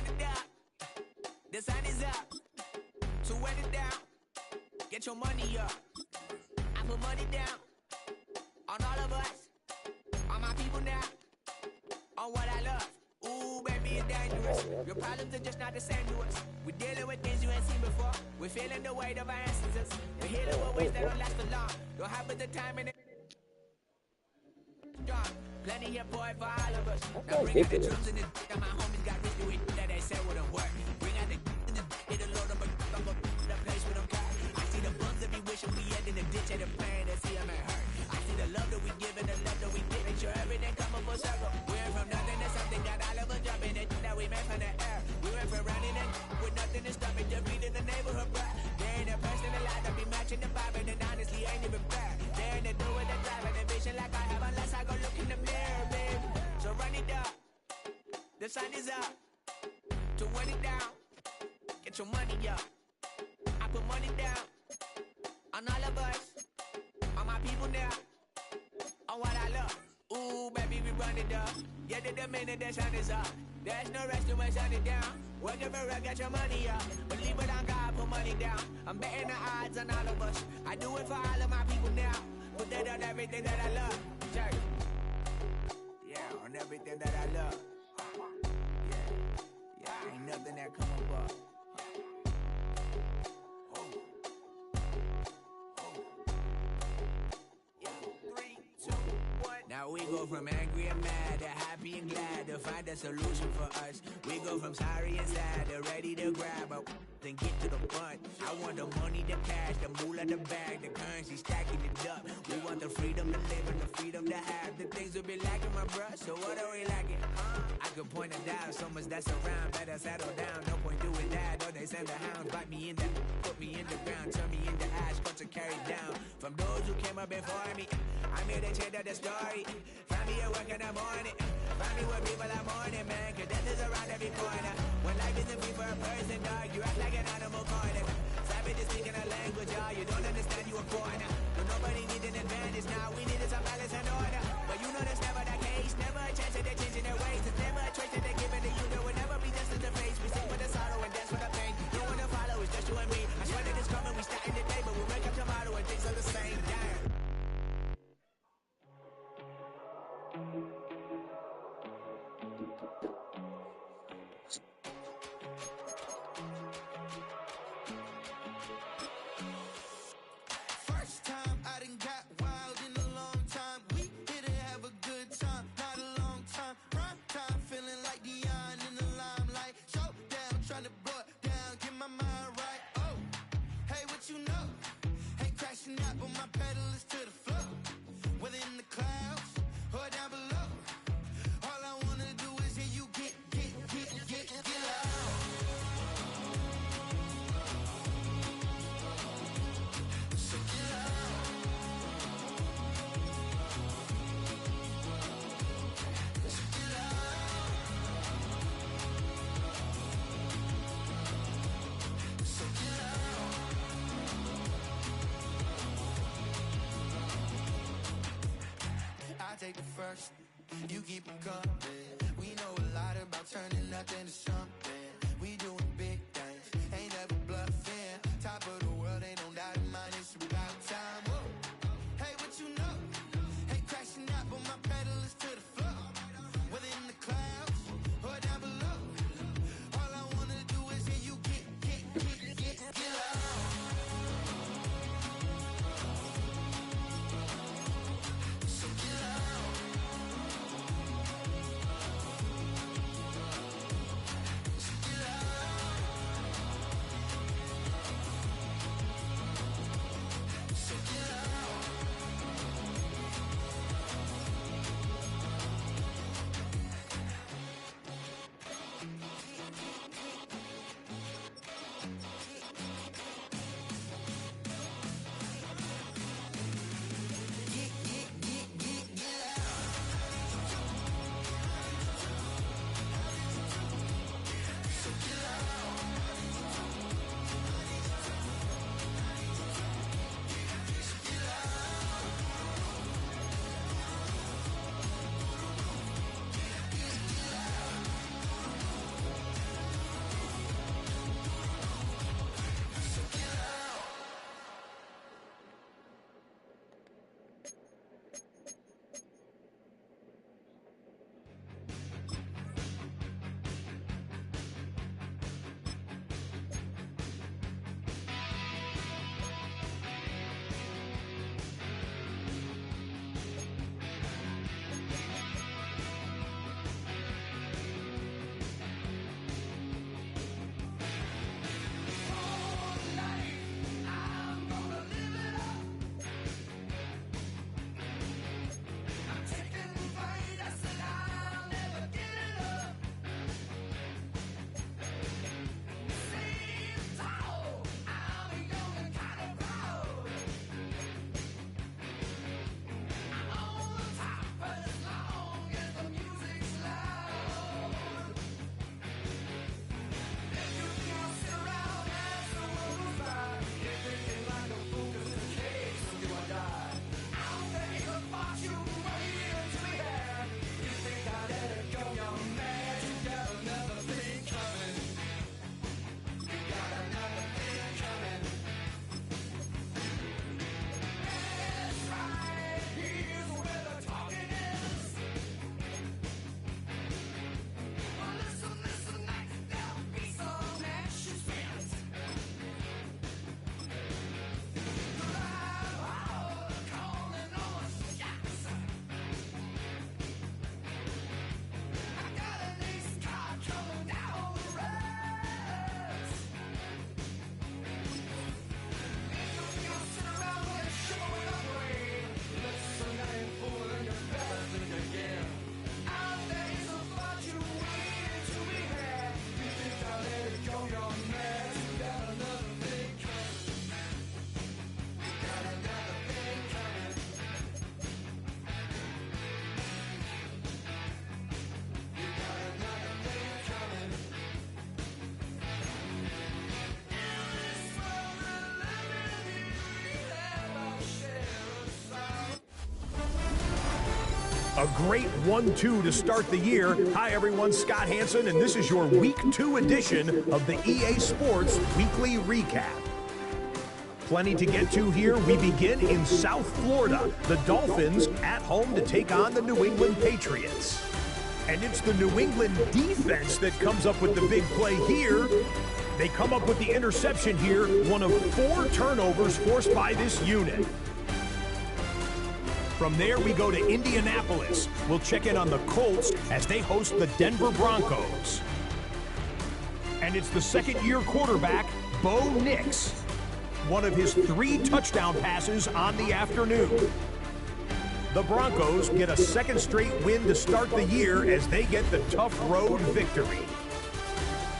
it up. The sun is up. So wet it down. Get your money up. I put money down on all of us, on my people now, on what I love. Ooh, baby, it's dangerous. Your problems are just not the same to us. We're dealing with things you ain't seen before. We're feeling the weight of our ancestors. We're healing with ways that don't last for long. Don't have but the time and strong. Plenty here for it for all of us. Now bring out the drums and the that my homies got rich to it that they said wouldn't work. Bring out the and the hit a load of a the place with them car. I see the bums that be wishing we end in the ditch and the pain that see them hurt. I see the love that we give and the love that we give. Make sure everything come up full circle. We're from nothing to something, got all of us jumping it that we made from the air. We went from running and with nothing to stop it, just beating the neighborhood bruh. There ain't a person alive that be matching the vibe and honestly ain't even fair. There ain't a do with the drive and the vision like I have unless I go look in the mirror, babe. So run it up, the sun is up. To win it down, get your money up. I put money down on all of us, on my people now, on what I love. Ooh, baby, we run it up. Yeah, the minute the sun is up. There's no rest to shut it down. Working for real, get your money up. Believe it on God, put money down. I'm betting the odds on all of us. I do it for all of my people now. Put that on everything that I love. Check. Yeah, on everything that I love. Yeah, ain't nothing that come above. Now we go from angry and mad to happy and glad to find a solution for us. We go from sorry and sad to ready to grab up and get to the front. I want the money, the cash, the moolah, the bag, the currency, stacking it up. We want the freedom to live and the freedom to have. The things will be lacking, my bruh, so what are we lacking? I could point it out, so much that's around. Better settle down, no point doing that. Or they send the hounds, bite me in the, put me in the ground, turn me into ash, cut to carry down. From those who came up before me, I'm here to change the story. Find me at work in the morning. Find me with people I'm mourning, man. Cause death is around every corner. When life isn't free for a person, dog, you act like an animal corner. Savage is speaking a language, y'all. You don't understand, you a foreigner. But nobody needs an advantage now. We needed some balance and order. But you know that's never the case. Never a chance that they're changing their ways. It's never a choice that they're giving to you. There will never be just in the face. We sing for the sorrow and dance for the pain. No one to follow, it's just you and me. I swear that it's coming, we starting today. But we'll wake up tomorrow and things are the same. Damn. Take the first, you keep them coming. We know a lot about turning nothing to something. We doing big things, ain't never bluffing. Top of the world, ain't no doubt in mine, it's about time. Whoa. Hey, what you know? Hey, crashing out, but my pedal is to the floor. Whether in the clouds or down below. All I wanna do is hear you get loud. So get loud. A great 1-2 to start the year. Hi everyone, Scott Hansen, and this is your Week 2 edition of the EA Sports Weekly Recap. Plenty to get to here. We begin in South Florida. The Dolphins at home to take on the New England Patriots. And it's the New England defense that comes up with the big play here. They come up with the interception here, one of 4 turnovers forced by this unit. From there, we go to Indianapolis. We'll check in on the Colts as they host the Denver Broncos. And it's the second-year quarterback, Bo Nix. One of his 3 touchdown passes on the afternoon. The Broncos get a second straight win to start the year as they get the tough road victory.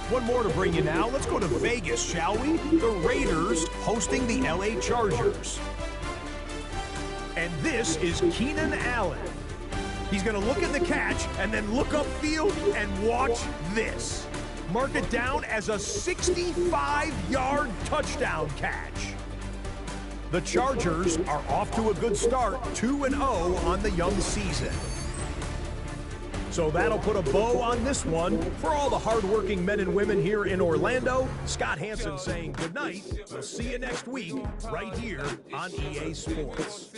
One more to bring you now. Let's go to Vegas, shall we? The Raiders hosting the LA Chargers. And this is Keenan Allen. He's going to look at the catch and then look upfield and watch this. Mark it down as a 65-yard touchdown catch. The Chargers are off to a good start, 2-0 on the young season. So that'll put a bow on this one. For all the hardworking men and women here in Orlando, Scott Hansen saying good night. We'll see you next week right here on EA Sports.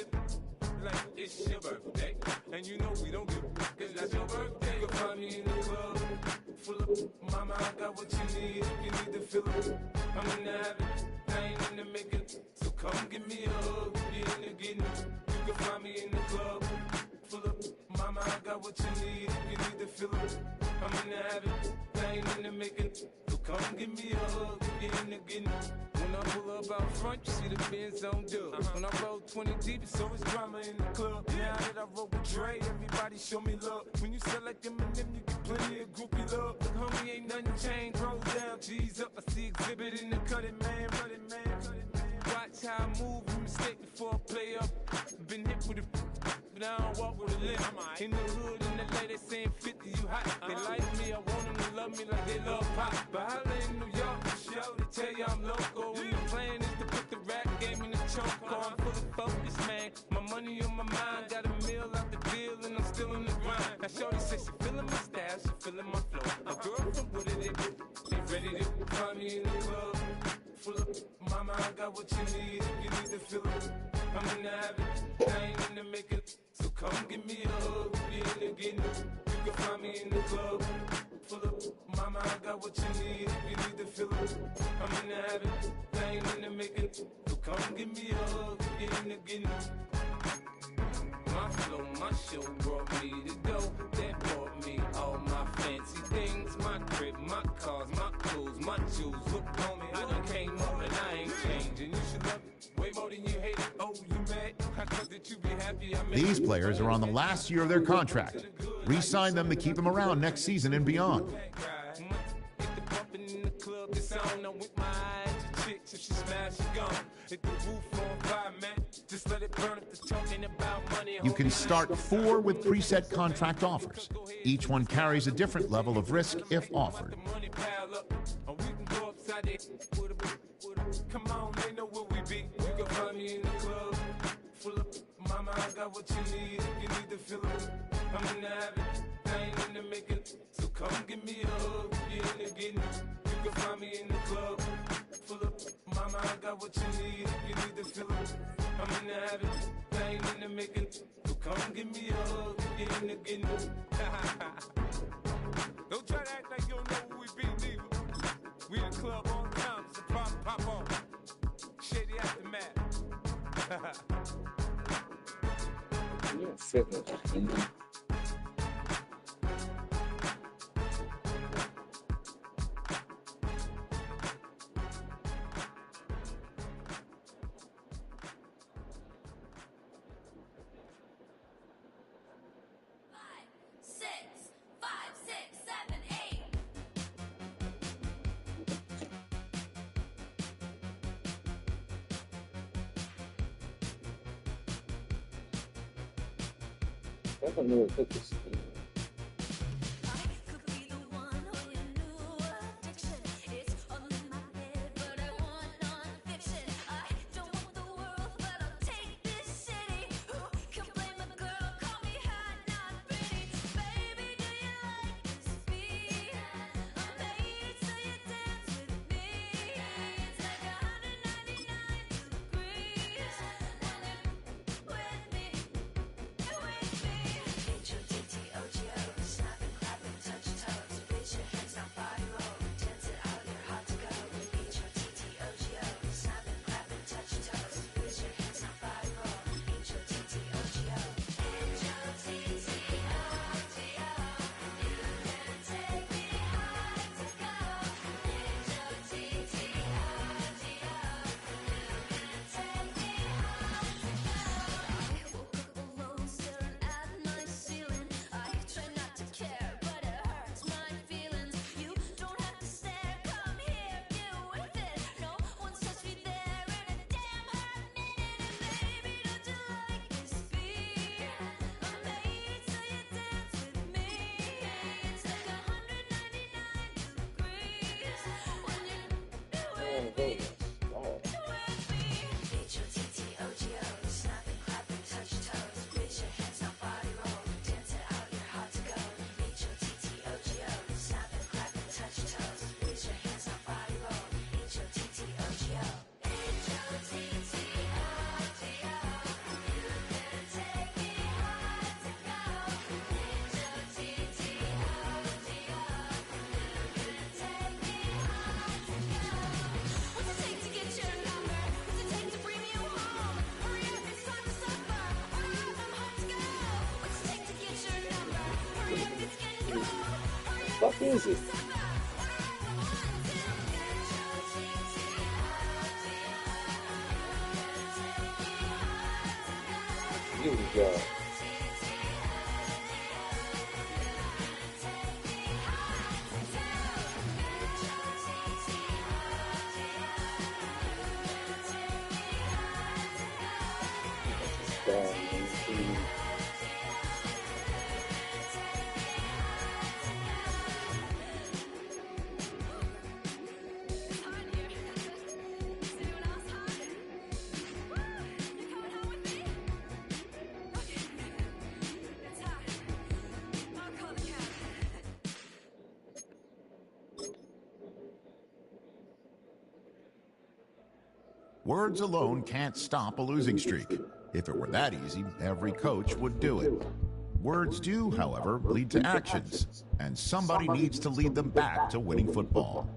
Like it's your birthday, and you know we don't give a fuck, 'cause that's your birthday. You'll find me in the club, full of mama, I got what you need, if you need to fill it. I'm in the habit, I ain't in the making, so come give me a hug, you in the getting. You can find me in the club, full of mama, I got what you need, if you need to fill it. I'm in the habit, I ain't in the making, so come give me a hug, you in the getting. When I pull up out front, you see the Benz on dub. When I roll 20 deep, it's always drama in the club. Now that I roll with Dre, everybody show me love. When you sell like them and them, you get plenty of groupie love. Look, homie, ain't nothing changed. Roll down, G's up. I see exhibit in the cutting, man. Running, man. Watch how I move, you mistake before I play up. Been hit with a but I don't walk with a limp. In the hood, in the LA, they saying 50, you hot. They like me, I want them to love me like they love pop. But holla in New York, show, they tell you I'm local. And the plan is to put the rap game in the trunk. I'm full of focus, man. My money on my mind, got a meal out the deal, and I'm still in the grind. Now shorty says she feeling my style, she feeling my flow. A girl from Wooded, they ready to find me in the club. Full of mama, I got what you need, if you need to feel it. I'm in the habit, I ain't in the making, so come give me a hug, you in the getting. You can find me in the club, full of mama, I got what you need, if you need to feel it. I'm in the habit, I ain't in the making, so come give me a hug, you in the getting. My flow, my show brought me to go. That brought me all my fancy things. My crib, my cars, my clothes, my jewels. Look on me, I done came up and I ain't changing. You should love it way more than you hate it. Oh, you mad? I thought that you be happy. These players are on the last year of their contract. Re-sign them to keep them around next season and beyond. Get the bumping in the club, it's on. I'm with my eyes to chicks. If she smash, she gone. Hit the roof on fire, man. Just let it burn if it's talking about money. You can start 4 with preset contract offers. Each one carries a different level of risk if offered. Come on, they know where we be. You can find me in the club. Full of mama, I got what you need. If you need to feel it, I'm in the habit. I ain't in the making. So come give me a hug. You in the getting. You can find me in the club. Full of mama, I got what you need. If you need to feel it, I'm in the habit. I ain't in the making. So come give me a hug. You in the getting. Don't try to act like you don't know who we be, neither. We in the club all the time. It's a problem, pop on. Shady aftermath. You're fitness. I don't know what this is. fuck is it? Here we go. Words alone can't stop a losing streak. If it were that easy, every coach would do it. Words do, however, lead to actions, and somebody needs to lead them back to winning football.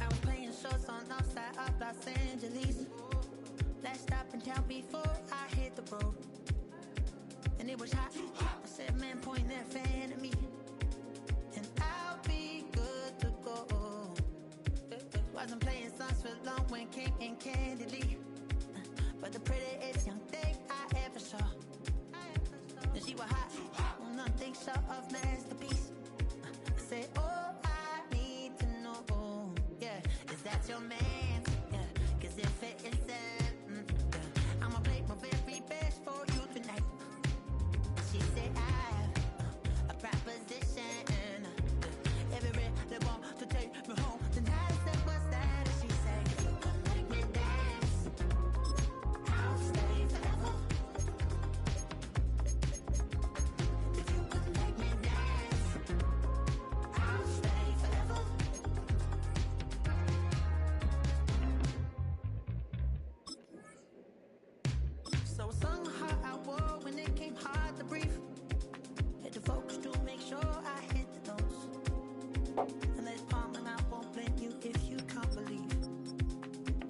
I was playing shows on outside of Los Angeles. Last stop in town before I hit the road. And it was hot. I said, man, point that fan at me. And I'll be good to go. Wasn't playing songs for long when King and Candidly. But the prettiest young thing I ever saw. And she was hot. Well, nothing short of masterpiece. I said, oh, I need to know. Yeah, is that your man? Yeah, cause if it isn't, yeah, I'ma play my very best for you tonight. She said, I have a proposition. Every they want to take me home tonight. I said, what's that? And she said, you can make me dance. I'll stay forever. If you can make me dance, I'll stay forever. So a song heart I wore when it came hard to breathe. Had to focus to make sure I hit the notes. And let palm and I won't blame you if you can't believe.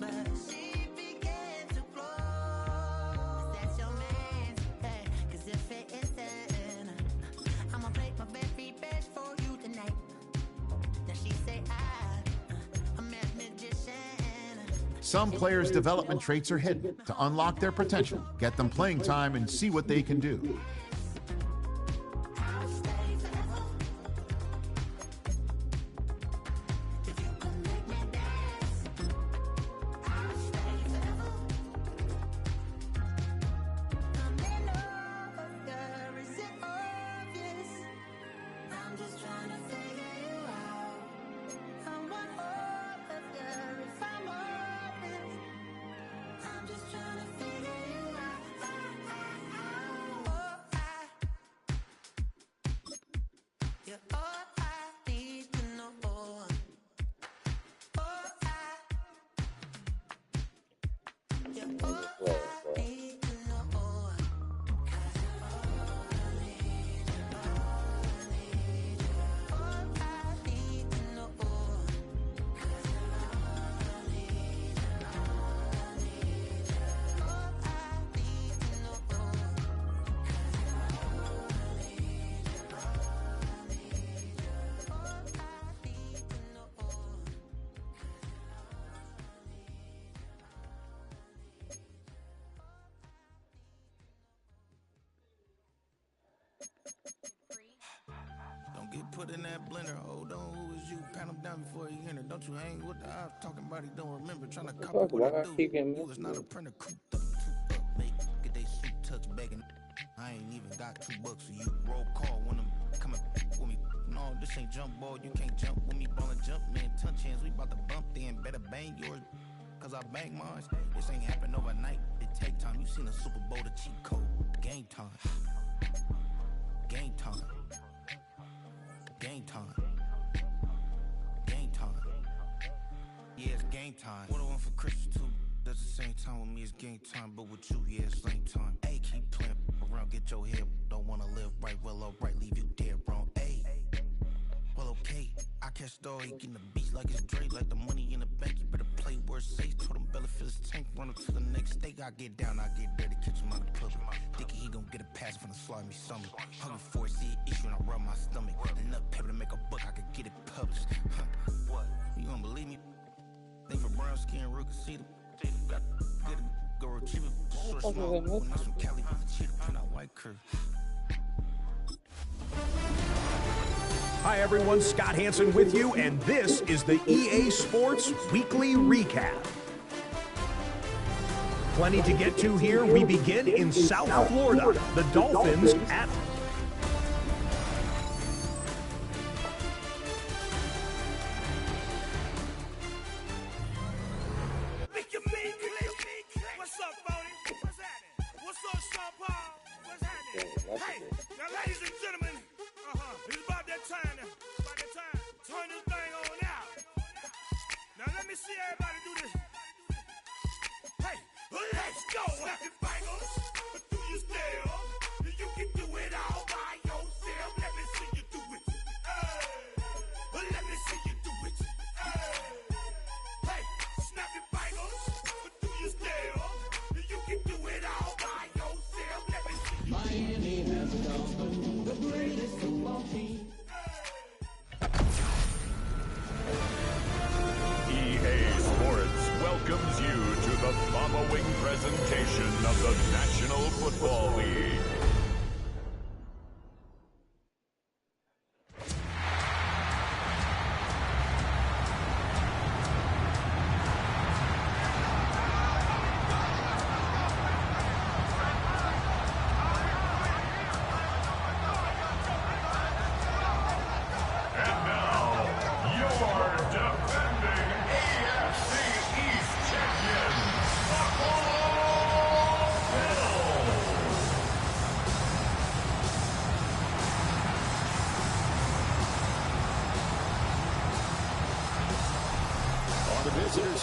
But she began to glow. That's your man, hey, cause if it isn't, I'ma play my very best for you tonight. Now she say I'm a magician. Some players' development traits are hidden. To unlock their potential, get them playing time, and see what they can do. I'll stay forever. If you can make me dance, I'll stay forever. I'm in love, girl, is it obvious? I'm just trying to figure you out. I want all of you if I'm honest. I'm just trying to figure you out. You're all I need to know. You're all I need to know. 'Cause you're all I need, you're all I need, you're all I need to know. 'Cause you're all I need, you're all I need, you're all I need to know. 'Cause you're all I need, you're all I need, you're all I need to know. 'Cause you're all I need, you're all I need. put in that blender. Hold on, who is you? Pat him down before he enter. Don't you hang with the ops talking about he don't remember. Trying to copy what I do. You was not a printer, cooped up, make get they suit touch begging. I ain't even got $2 for you. Roll call when I'm coming with me. No, this ain't jump ball. You can't jump with me. Ballin' jump, man. Touch hands. We bout to bump then. Better bang yours. Cause I bang mine. This ain't happen overnight. It take time. You seen a Super Bowl, the cheat code. Game time. Game time. Game time. Game time. Yeah, it's game time. What I want for Christmas too. At the same time with me, it's game time. But with you, yeah, it's same time. Hey, keep playing around, get your head. Don't wanna live right, well, alright, leave you dead wrong. Hey, well, okay. I catch the dog, he getting the beats like it's Dre, like the money in the bank. You better play where it's safe. Told him Bella fill his tank, run up to the next state. I get down, I get dirty, catch him out the pub. Thinking he gon' get a pass from the slimy summer. Hungry for it, see it issue, and I rub my stomach. Enough paper to make a book, I could get it published. What? You don't believe me? Think for brown skin, real can see the. Got get it, go retrieve it. Short small, when that's from Cali, cheetah print out white curve. Hi everyone, Scott Hansen with you, and this is the EA Sports Weekly Recap. Plenty to get to here. We begin in South Florida. The Dolphins at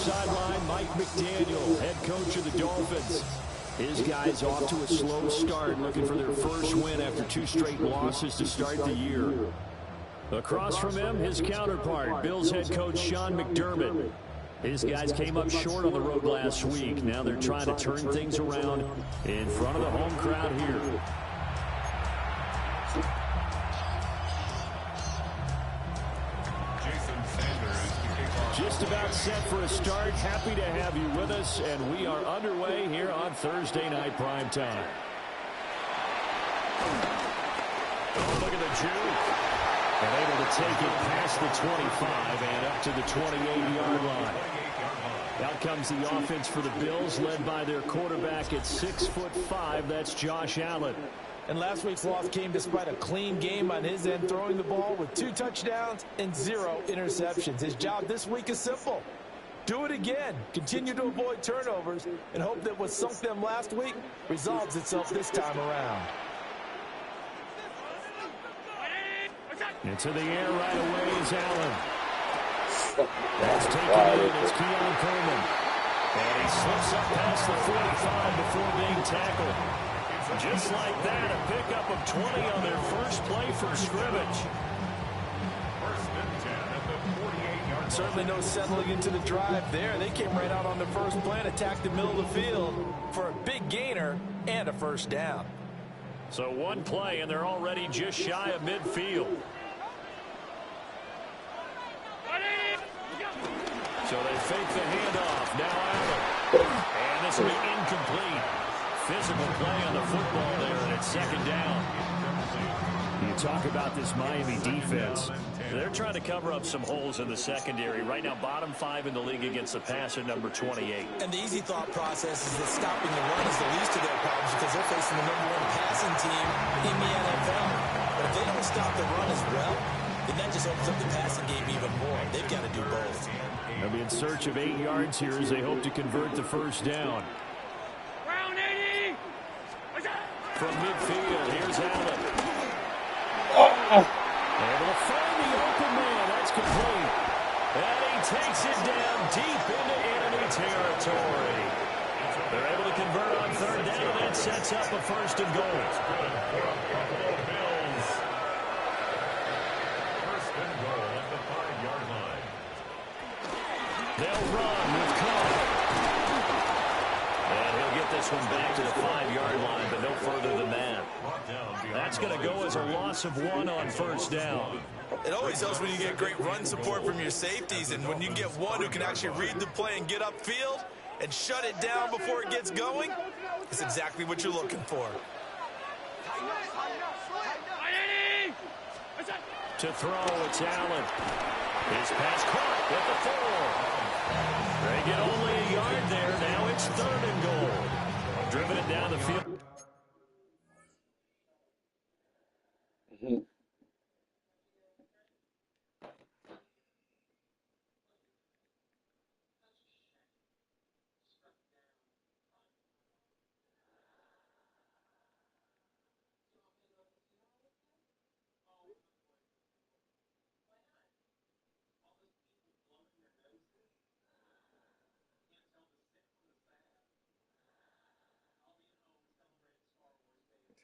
sideline, Mike McDaniel, head coach of the Dolphins. His guys off to a slow start, looking for their first win after 2 straight losses to start the year. Across from him, his counterpart, Bills head coach Sean McDermott. His guys came up short on the road last week. Now they're trying to turn things around in front of the home crowd here. Just about set for a start. Happy to have you with us, and we are underway here on Thursday Night Prime Time. Oh, look at the juke. And able to take it past the 25 and up to the 28-yard line. Out comes the offense for the Bills, led by their quarterback at 6'5". That's Josh Allen. And last week's loss came despite a clean game on his end, throwing the ball with 2 touchdowns and 0 interceptions. His job this week is simple. Do it again. Continue to avoid turnovers and hope that what sunk them last week resolves itself this time around. Into the air right away is Allen. That's taken in. It's Keon Coleman. And he slips up past the 45 before being tackled. Just like that, a pickup of 20 on their first play for scrimmage. First and 10 at the 48-yard line. Certainly no settling into the drive there. They came right out on the first play and attacked the middle of the field for a big gainer and a first down. So one play, and they're already just shy of midfield. So they fake the handoff. Now Allen. And this will be incomplete. physical play on the football there, and it's second down. You talk about this Miami defense. They're trying to cover up some holes in the secondary. Right now, bottom 5 in the league against the pass at number 28. And the easy thought process is that stopping the run is the least of their problems because they're facing the #1 passing team in the NFL. But if they don't stop the run as well, then that just opens up the passing game even more. They've got to do both. They'll be in search of 8 yards here as they hope to convert the first down. From midfield, here's Allen. Able to find the open man. That's complete. And he takes it down deep into enemy territory. They're able to convert on third down, and that sets up a first and goal. They'll run with Cobb. And he'll get this one back to the 5-yard line, but no further than that. That's going to go as a loss of 1 on first down. It always helps when you get great run support from your safeties, and when you get one who can actually read the play and get upfield and shut it down before it gets going, it's exactly what you're looking for. To throw, it's Allen. His pass caught at the 4. They get only a yard there. Now it's 3rd and goal. Driven it down the field.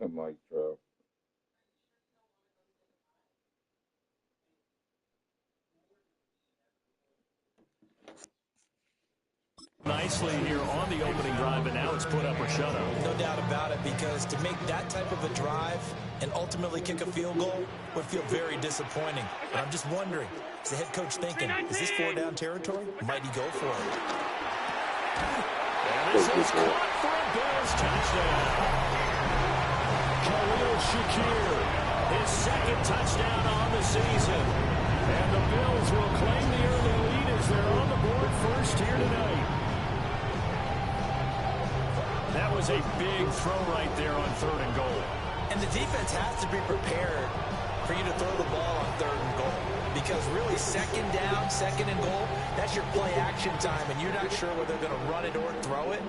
To mic drop. Nicely here on the opening drive, and now it's put up or shut up. No doubt about it, because to make that type of a drive and ultimately kick a field goal would feel very disappointing. But I'm just wondering, is the head coach thinking, is this 4-down territory? Might he go for it? And this is caught for a Bills touchdown. Khalil Shakir, his 2nd touchdown on the season. And the Bills will claim the early lead as they're on the board first here tonight. That was a big throw right there on 3rd and goal. And the defense has to be prepared for you to throw the ball on 3rd and goal. Because really, 2nd down, 2nd and goal, that's your play action time, and you're not sure whether they're going to run it or throw it.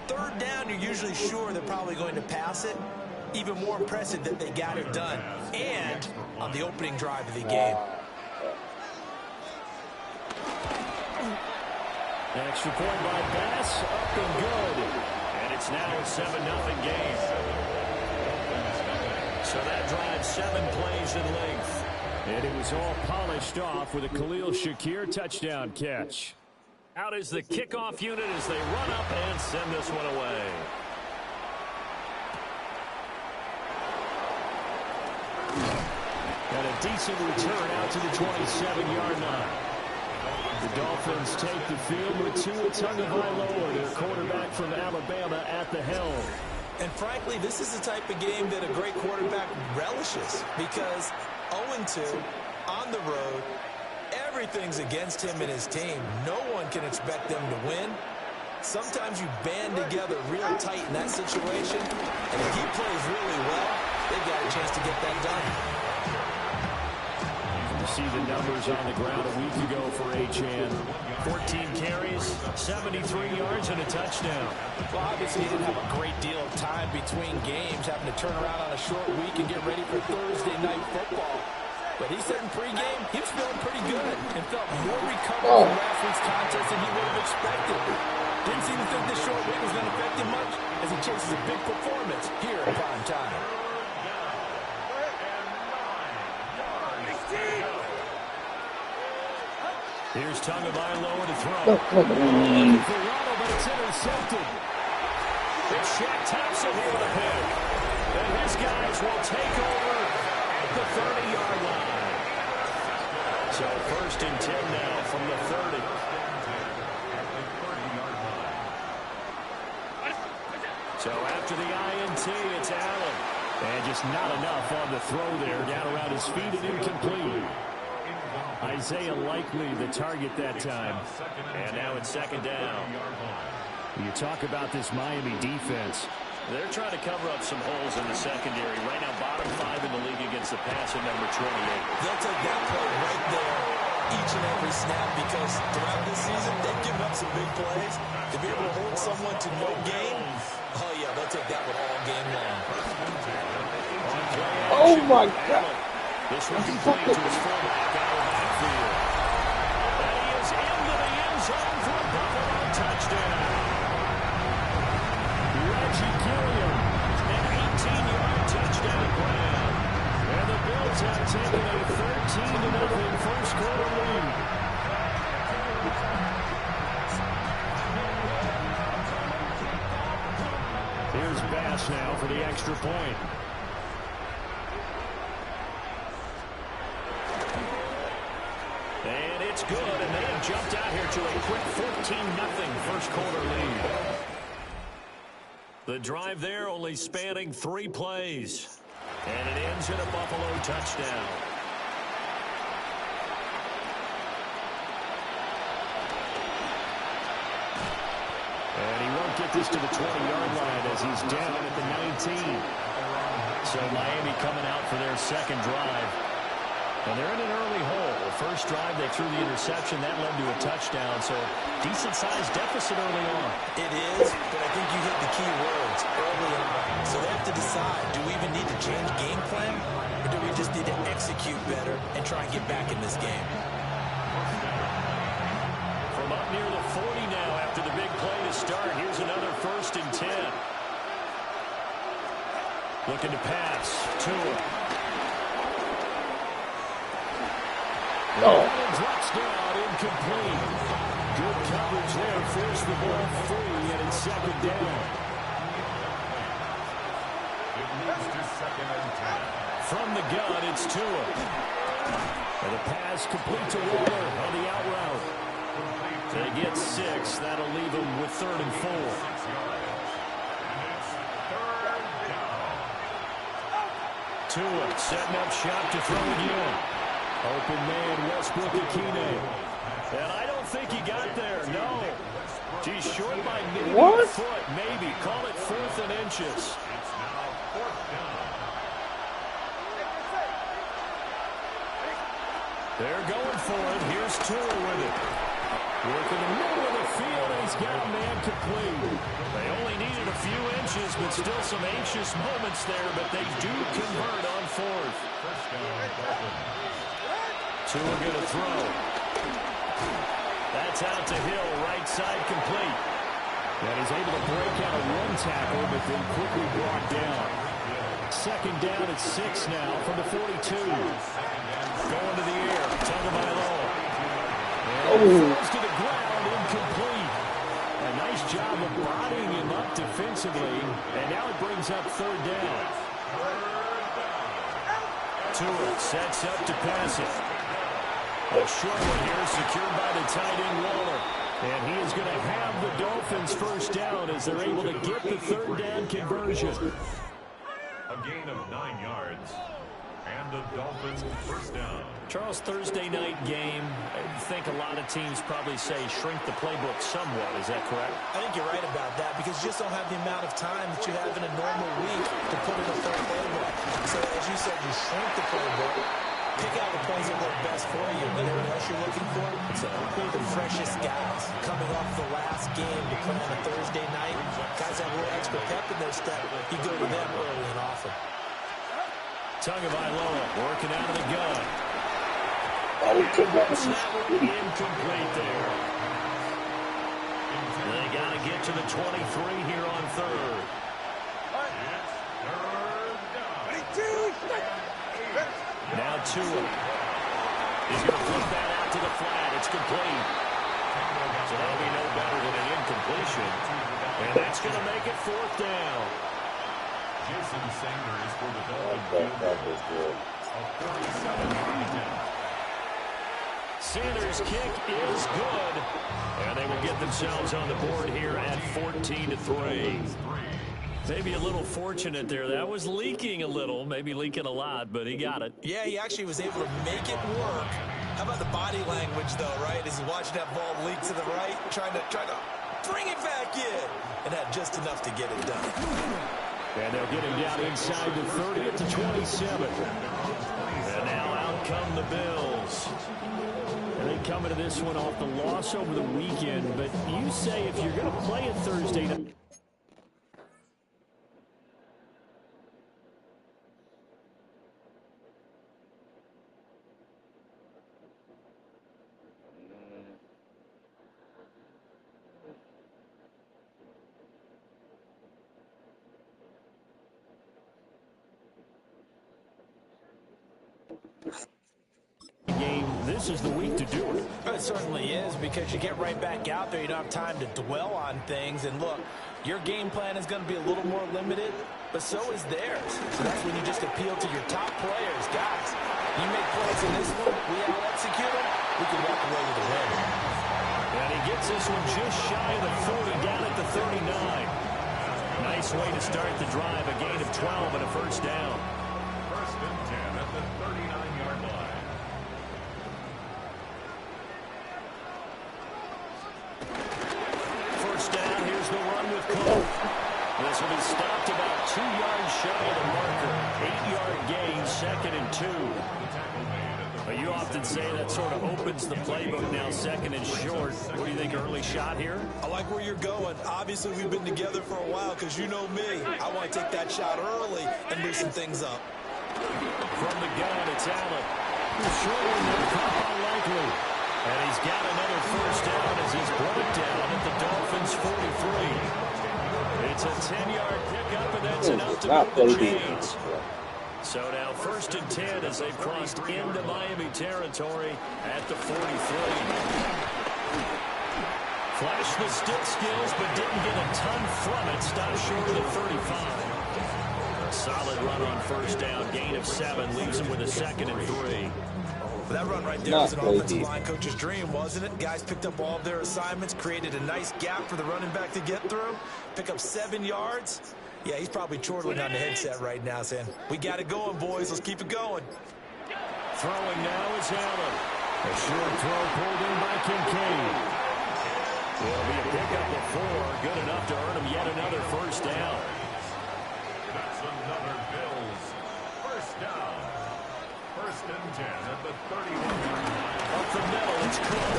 3rd down, you're usually sure they're probably going to pass it. Even more impressive that they got it done. And on the opening drive of the game. An extra point by Bass, up and good. And it's now a 7-0 game. So that drives 7 plays in length. And it was all polished off with a Khalil Shakir touchdown catch. Out is the kickoff unit as they run up and send this one away. And a decent return out to the 27-yard line. The Dolphins take the field with Tua Tagovailoa, their quarterback from Alabama, at the helm. And frankly, this is the type of game that a great quarterback relishes, because 0-2 on the road, everything's against him and his team. No one can expect them to win. Sometimes you band together real tight in that situation, and if he plays really well, they've got a chance to get that done. You see the numbers on the ground a week ago for Achane. 14 carries, 73 yards, and a touchdown. Well, obviously he didn't have a great deal of time between games, having to turn around on a short week and get ready for Thursday night football. But he said in pregame he was feeling pretty good and felt more recovered from last week's contest than he would have expected. Didn't seem to think this short week was going to affect him much as he chases a big performance here in prime time. Here's Tagovailoa to throw. Looking for Waddle, but it's intercepted. It's Shaq Thompson here with a pick. And his guys will take over the 30-yard line. So 1st and 10 now from the 30. So after the INT, it's Allen. And just not enough on the throw there. Down around his feet and incomplete. Isaiah Likely the target that time. And now it's second down. You talk about this Miami defense. They're trying to cover up some holes in the secondary. Right now, bottom 5 in the league against the pass at number 28. They'll take that play right there each and every snap because throughout this season, they've given up some big plays. To be able to hold someone to no gain, oh, yeah, they'll take that one all game long. Oh, my God. This one complete to his fullback out of the backfield. And he is into the end zone for a Buffalo touchdown. Reggie Gilliam, an 18-yard touchdown grab. And the Bills have taken a 13-0 first quarter lead. Here's Bass now for the extra point. And it's good, and they have jumped out here to a quick 14-0 first quarter lead. The drive there only spanning 3 plays. And it ends in a Buffalo touchdown. And he won't get this to the 20-yard line as he's down at the 19. So Miami coming out for their second drive. And they're in an early hole. First drive, they threw the interception. That led to a touchdown. So decent-sized deficit early on. It is, but I think you hit the key words early on. So they have to decide, do we even need to change game plan? Or do we just need to execute better and try and get back in this game? From up near the 40 now after the big play to start. Here's another 1st and 10. Looking to pass. Tua. Oh. Drops down, incomplete. Good coverage there, forced the ball free, and it's second down. From the gun, it's Tua. And the pass complete to Waller on the out route. They get 6. That'll leave them with 3rd and 4. Tua setting up shop to throw again. Open man, Westbrook-Ikhine. And I don't think he got there, no. He's short by maybe a foot, maybe. Call it 4th and inches. They're going for it. Here's Tua with it. Working the middle of the field, and he's got a man complete. They only needed a few inches, but still some anxious moments there, but they do convert on 4th. Tua going to throw. That's out to Hill, right side complete. And he's able to break out a 1 tackle, but then quickly brought down. Second down at 6 now from the 42. Going to the air, Tagovailoa. And falls to the ground, incomplete. A nice job of bodying him up defensively, and now it brings up 3rd down. Tua sets up to pass it. A short one here, secured by the tight end Waller. And he is going to have the Dolphins first down as they're able to get the 3rd down conversion. A gain of 9 yards. And the Dolphins first down. Charles, Thursday night game. I think a lot of teams probably say shrink the playbook somewhat. Is that correct? I think you're right about that because you just don't have the amount of time that you have in a normal week to put in a full playbook. So as you said, you shrink the playbook. Pick out the plays that work best for you. You know what else you're looking for? So the freshest guys coming off the last game to play on a Thursday night. Guys have a little extra pep in their step. You go to them early and often. Tagovailoa working out of the gun. Incomplete there. They got to get to the 23 here on 3rd. Now Tua. He's going to flip that out to the flat. It's complete. So that'll be no better than an incompletion. And that's going to make it 4th down. Jason Sanders for the Dolphins. Sanders' kick is good. And they will get themselves on the board here at 14-3. Maybe a little fortunate there. That was leaking a little, maybe leaking a lot, but he got it. Yeah, he actually was able to make it work. How about the body language, though, right? As he's watching that ball leak to the right, trying to bring it back in, and had just enough to get it done. And they'll get him down inside the 30 at the 27. And now out come the Bills. And they come into this one off the loss over the weekend. But you say if you're going to play it Thursday night. Game, this is the week to do it. It certainly is, because you get right back out there. You don't have time to dwell on things. And look, your game plan is going to be a little more limited, but so is theirs. So that's when you just appeal to your top players. Guys, you make plays in this one, we out-execute them, we can walk away with a win. And he gets this one just shy of the 40, down at the 39. Nice way to start the drive, a gain of 12 and a first down. First and 10 at the 39-yard line. First down, here's the run with Cole. This will be stopped about 2 yards shy of the marker. 8-yard gain, 2nd and 2. But you often say that sort of opens the playbook now, 2nd and short. What do you think, early shot here? I like where you're going. Obviously, we've been together for a while, because you know me. I want to take that shot early and loosen things up. From the gun, it's Allen. Short one there, caught by Likely. And he's got another first down as he's brought down at the Dolphins' 43. It's a 10-yard pickup, and that's enough to move the chains. So now 1st and 10 as they've crossed into Miami territory at the 43. Flashed the stick skills, but didn't get a ton from it. Stopped short of the 35. A solid run on first down, gain of 7, leaves him with a 2nd and 3. That run right there was an offensive line coach's dream, wasn't it? Guys picked up all of their assignments, created a nice gap for the running back to get through, pick up 7 yards. Yeah, he's probably chortling on the headset right now saying, we got it going, boys. Let's keep it going. Throwing now is Allen. A short throw pulled in by Kincaid. It'll be a pickup of 4. Good enough to earn him yet another first down. That's another Bills first down. 1st and 10 at the 31-yard line. Up the middle, it's Cook.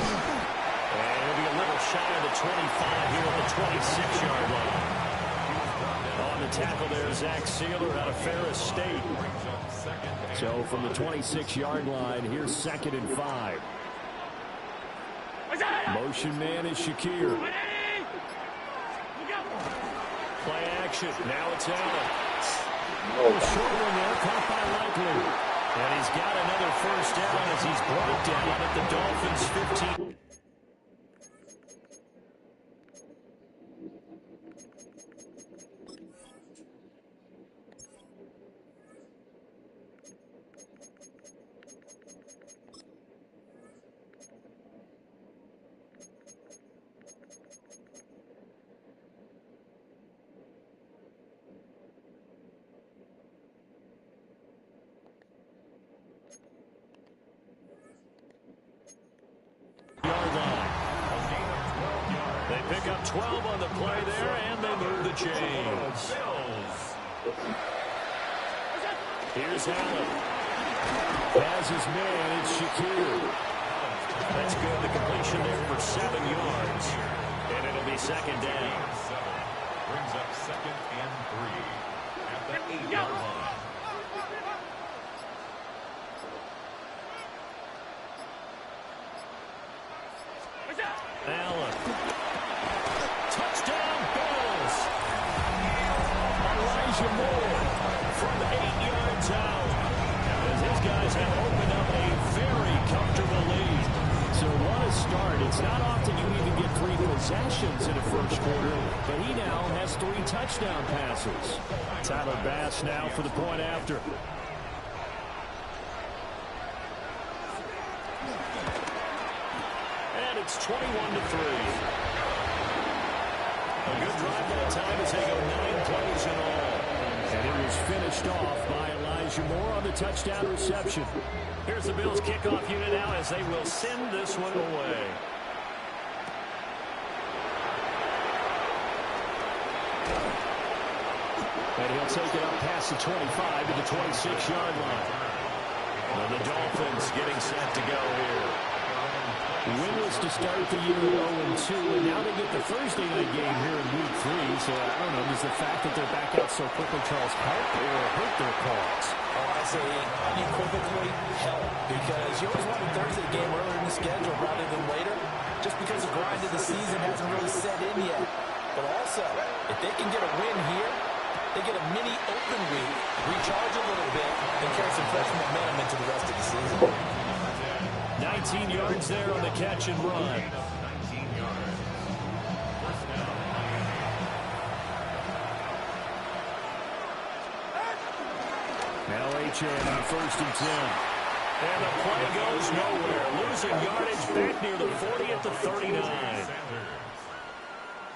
And it'll be a little shy of the 25 here at the 26-yard line. On the tackle there, Zach Sealer out of Ferris State. So from the 26-yard line, here's 2nd and 5. Motion man is Shakir. Play action. Now it's Allen. Short one there, caught by Likely. And he's got another first down as he's brought down at the Dolphins' 15. They pick up 12 on the play there, and they move the chains. Here's Allen. Has his man, it's Shakir. That's good. The completion there for 7 yards. And it'll be 2nd down. Brings up 2nd and 3 at the 8-yard line. Allen. Touchdown, Bills. Elijah Moore from 8 yards out. As his guys have opened up a very comfortable lead. So what a start. It's not often you even get 3 possessions in a first quarter, but he now has 3 touchdown passes. Tyler Bass now for the point after. It's 21-3. A good drive that time as they go 9 plays in all. And it was finished off by Elijah Moore on the touchdown reception. Here's the Bills kickoff unit now as they will send this one away. And he'll take it up past the 25 to the 26-yard line. And the Dolphins getting set to go here. Winless to start the year at 0-2, and now they get the Thursday night game here in Week 3. So I don't know, does the fact that they're back out so quickly, Charles, help or hurt their cause? Oh, I say unequivocally help, because you always want a Thursday game earlier in the schedule rather than later, just because the grind of the season hasn't really set in yet. But also, if they can get a win here, they get a mini open week, recharge a little bit, and carry some fresh momentum into the rest of the season. 19 yards there on the catch and run. 19 yards. First down. Now H.A. on 1st and 10. And the play goes nowhere. Losing yardage back near the 40 at the 39.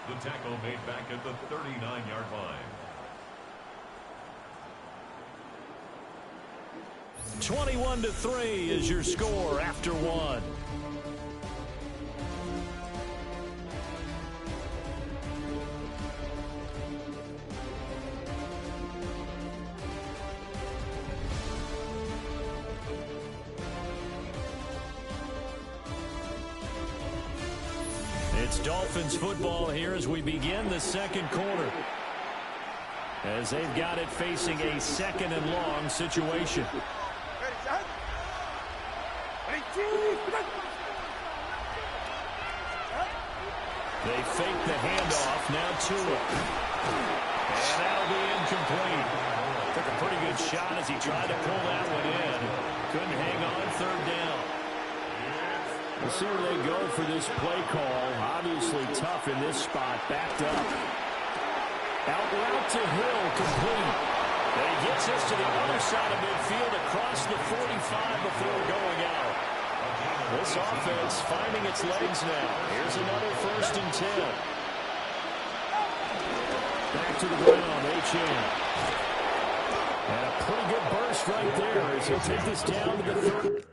The tackle made back at the 39-yard line. 21-3 is your score after one. It's Dolphins football here as we begin the second quarter, as they've got it facing a 2nd and long situation. They fake the handoff, now Tua. And that'll be incomplete. Took a pretty good shot as he tried to pull that one in. Couldn't hang on, 3rd down. We'll see where they go for this play call. Obviously tough in this spot, backed up. Out route to Hill, complete. And he gets us to the other side of midfield across the 45 before going out. This offense finding its legs now. Here's another 1st and 10. Back to the ground, H.A. And a pretty good burst right there as he'll take this down to the 3rd.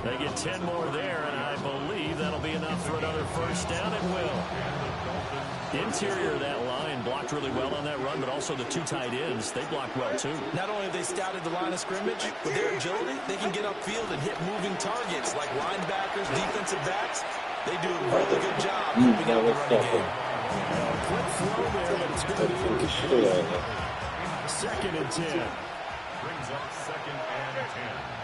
They get 10 more there, and I believe that'll be enough for another 1st down. It will. Interior of that line blocked really well on that run, but also the 2 tight ends, they blocked well too. Not only have they scouted the line of scrimmage, with their agility, they can get upfield and hit moving targets like linebackers, defensive backs. They do a really good job moving out the running game. Quick throw there, but it's going to be incomplete. 2nd and 10. Brings up 2nd and 10.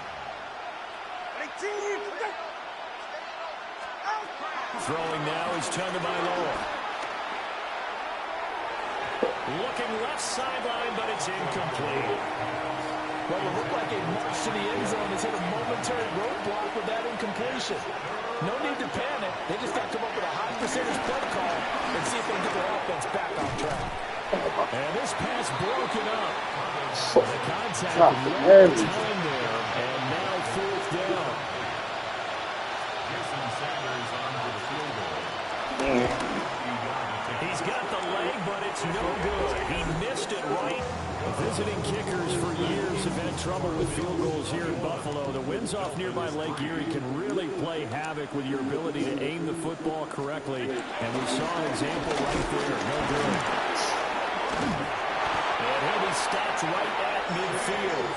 Throwing now is Tagovailoa. Looking left sideline, but it's incomplete. Well, it looked like a march to the end zone has hit a momentary roadblock with that incompletion. No need to panic. They just got to come up with a high percentage play call and see if they can get their offense back on track. And this pass broken up. The contact right time there, and now 4th down. He's got the leg, but it's no good. He missed it right. Visiting kickers for years have had trouble with field goals here in Buffalo. The winds off nearby Lake Erie can really play havoc with your ability to aim the football correctly. And we saw an example right there. No good. And he'll be stopped right at midfield.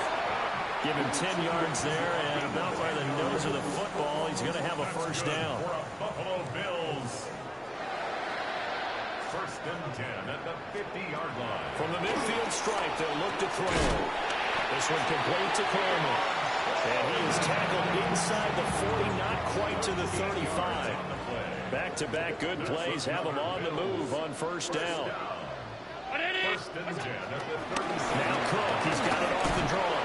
Give him 10 yards there, and about by the nose of the football, he's going to have a 1st down. Buffalo Bills. 1st and 10 at the 50-yard line. From the midfield stripe, they'll look to throw. This one complete to Coleman. And he is tackled inside the 40, not quite to the 35. Back-to-back good plays have him on the move on 1st down. 1st and 10 at the 36. Now Cook, he's got it off the draw.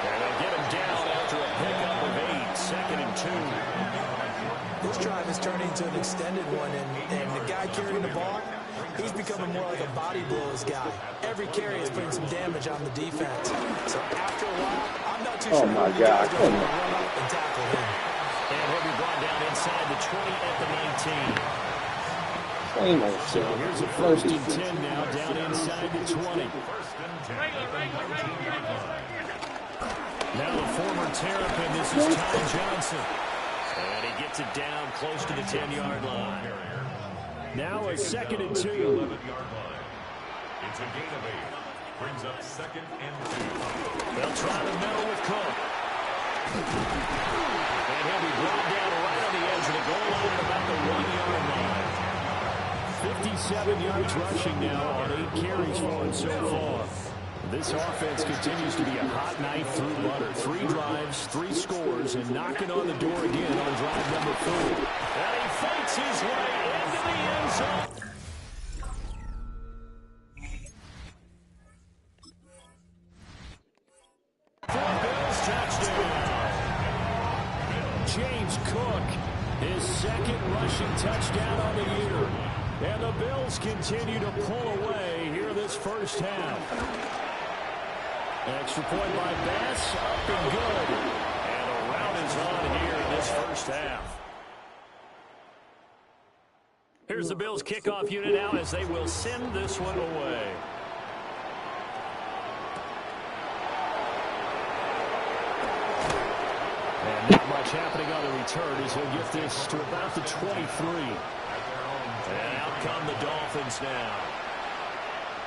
And they'll get him down after a pickup of 8, 2nd and 2. This drive is turning into an extended one, and the guy carrying the ball, he's becoming more like a body blows guy. Every carry is putting some damage on the defense. So after a while, I'm not too Oh sure my who the God, guy's going to run up and tackle him. And he'll be brought down inside the 20 at the 19. Same old So shit. here's a 1st and 10 now, down inside the 20. Now the former Terrapin, this is Ty Johnson. And he gets it down close to the 10-yard line. Now a 2nd and 2. It's a gain of 8. Brings up 2nd and 2. They'll try the middle with Cook. And he'll be brought down right on the edge of the goal line at about the 1-yard line. 57 yards rushing now on 8 carries for him so far. This offense continues to be a hot knife through butter. 3 drives, 3 scores, and knocking on the door again on drive number 4. And he fights his way into the end zone. For Bills touchdown. James Cook, his 2nd rushing touchdown on the year. And the Bills continue to pull away here this first half. Extra point by Bass, up and good. And a rout is on here in this first half. Here's the Bills kickoff unit now as they will send this one away. And not much happening on the return as he'll get this to about the 23. And out come the Dolphins now.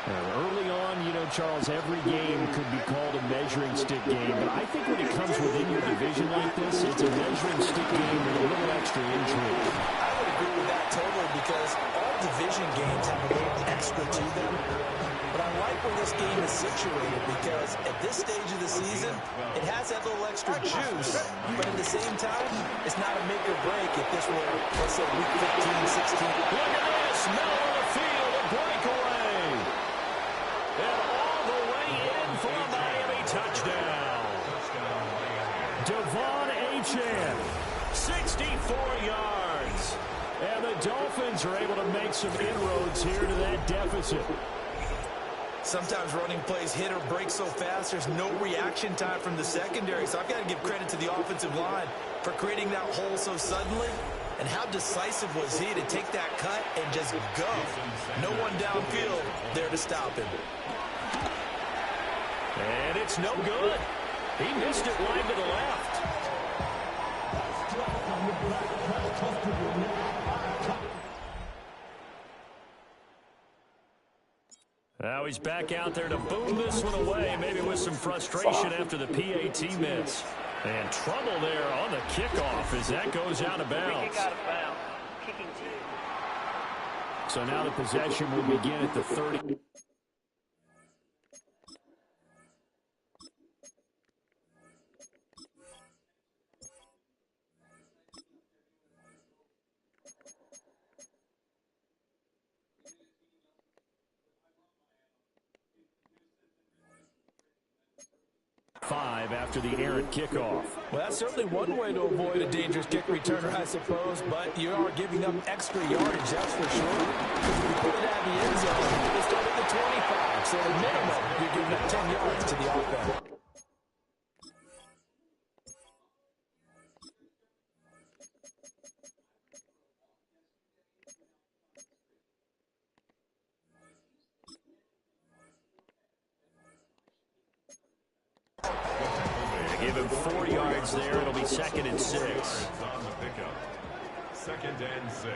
Early on, you know, Charles, every game could be called a measuring stick game. But I think when it comes within your division like this, it's a measuring stick game with a little extra intrigue. I would agree with that totally because all division games have a little extra to them. But I like where this game is situated because at this stage of the season, it has that little extra juice. But at the same time, it's not a make or break if this were, let's say, week 15, 16. Look at this, middle of the field, a breakaway. And all the way in for a Miami touchdown. Devon Achane, 64 yards. And the Dolphins are able to make some inroads here to that deficit. Sometimes running plays hit or break so fast, there's no reaction time from the secondary. So I've got to give credit to the offensive line for creating that hole so suddenly. And how decisive was he to take that cut and just go? No one downfield there to stop him. And it's no good. He missed it wide to the left. Now he's back out there to boom this one away, maybe with some frustration after the PAT miss. And trouble there on the kickoff as that goes out of bounds. So now the possession will begin at the 30. After the errant kickoff. Well, that's certainly one way to avoid a dangerous kick returner, I suppose, but you are giving up extra yardage, that's for sure. Because if you put it out of the end zone, it's still at the 25, so at minimum, you're giving up 10 yards to the offense. Give him 4 yards there. It'll be 2nd and 6. On the pickup. 2nd and 6.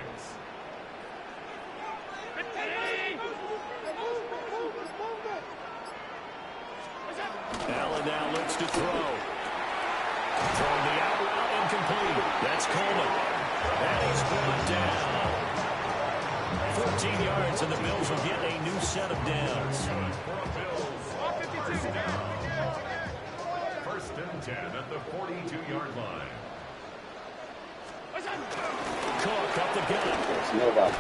Allen now looks to throw. Throwing the out route incomplete. That's Coleman. And he's brought down. 14 yards, and the Bills will get a new set of downs. First and 10 at the 42-yard line. Cook up the gut. Nobody.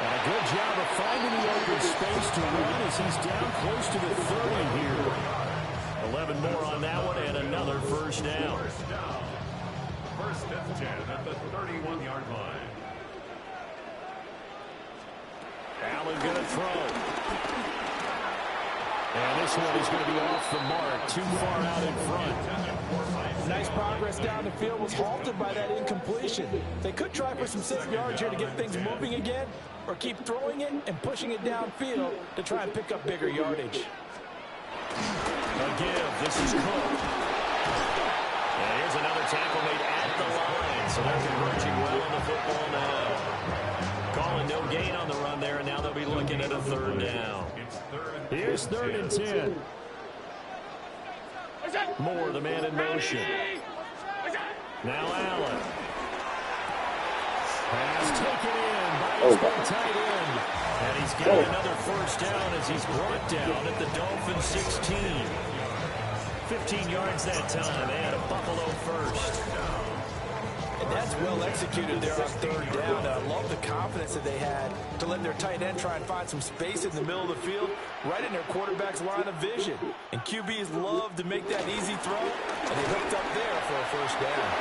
And a good job of finding the open space to run as he's down close to the 30 here. 11 more on that one and another first down. First and 10 at the 31-yard line. Allen going to throw. And this one is going to be off the mark, too far out in front. Nice progress down the field was halted by that incompletion. They could try for some safe yards here to get things moving again, or keep throwing it and pushing it downfield to try and pick up bigger yardage. A give. This is Cook. And here's another tackle made at the line. So they're converging well on the football now. Calling no gain on the run there, and now they'll be looking at a third down. Here's 3rd and 10. Moore, the man in motion. Now Allen. Pass taken in by his big tight end. And he's got another first down as he's brought down at the Dolphins 16. 15 yards that time, and a Buffalo first. And that's well executed there on 3rd down. I love the confidence that they had to let their tight end try and find some space in the middle of the field, right in their quarterback's line of vision. And QBs love to make that easy throw, and they hooked up there for a first down.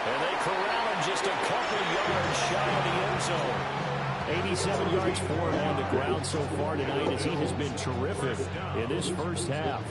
And they corral him just a couple yards shy of the end zone. 87 yards for him on the ground so far tonight as he has been terrific in this first half.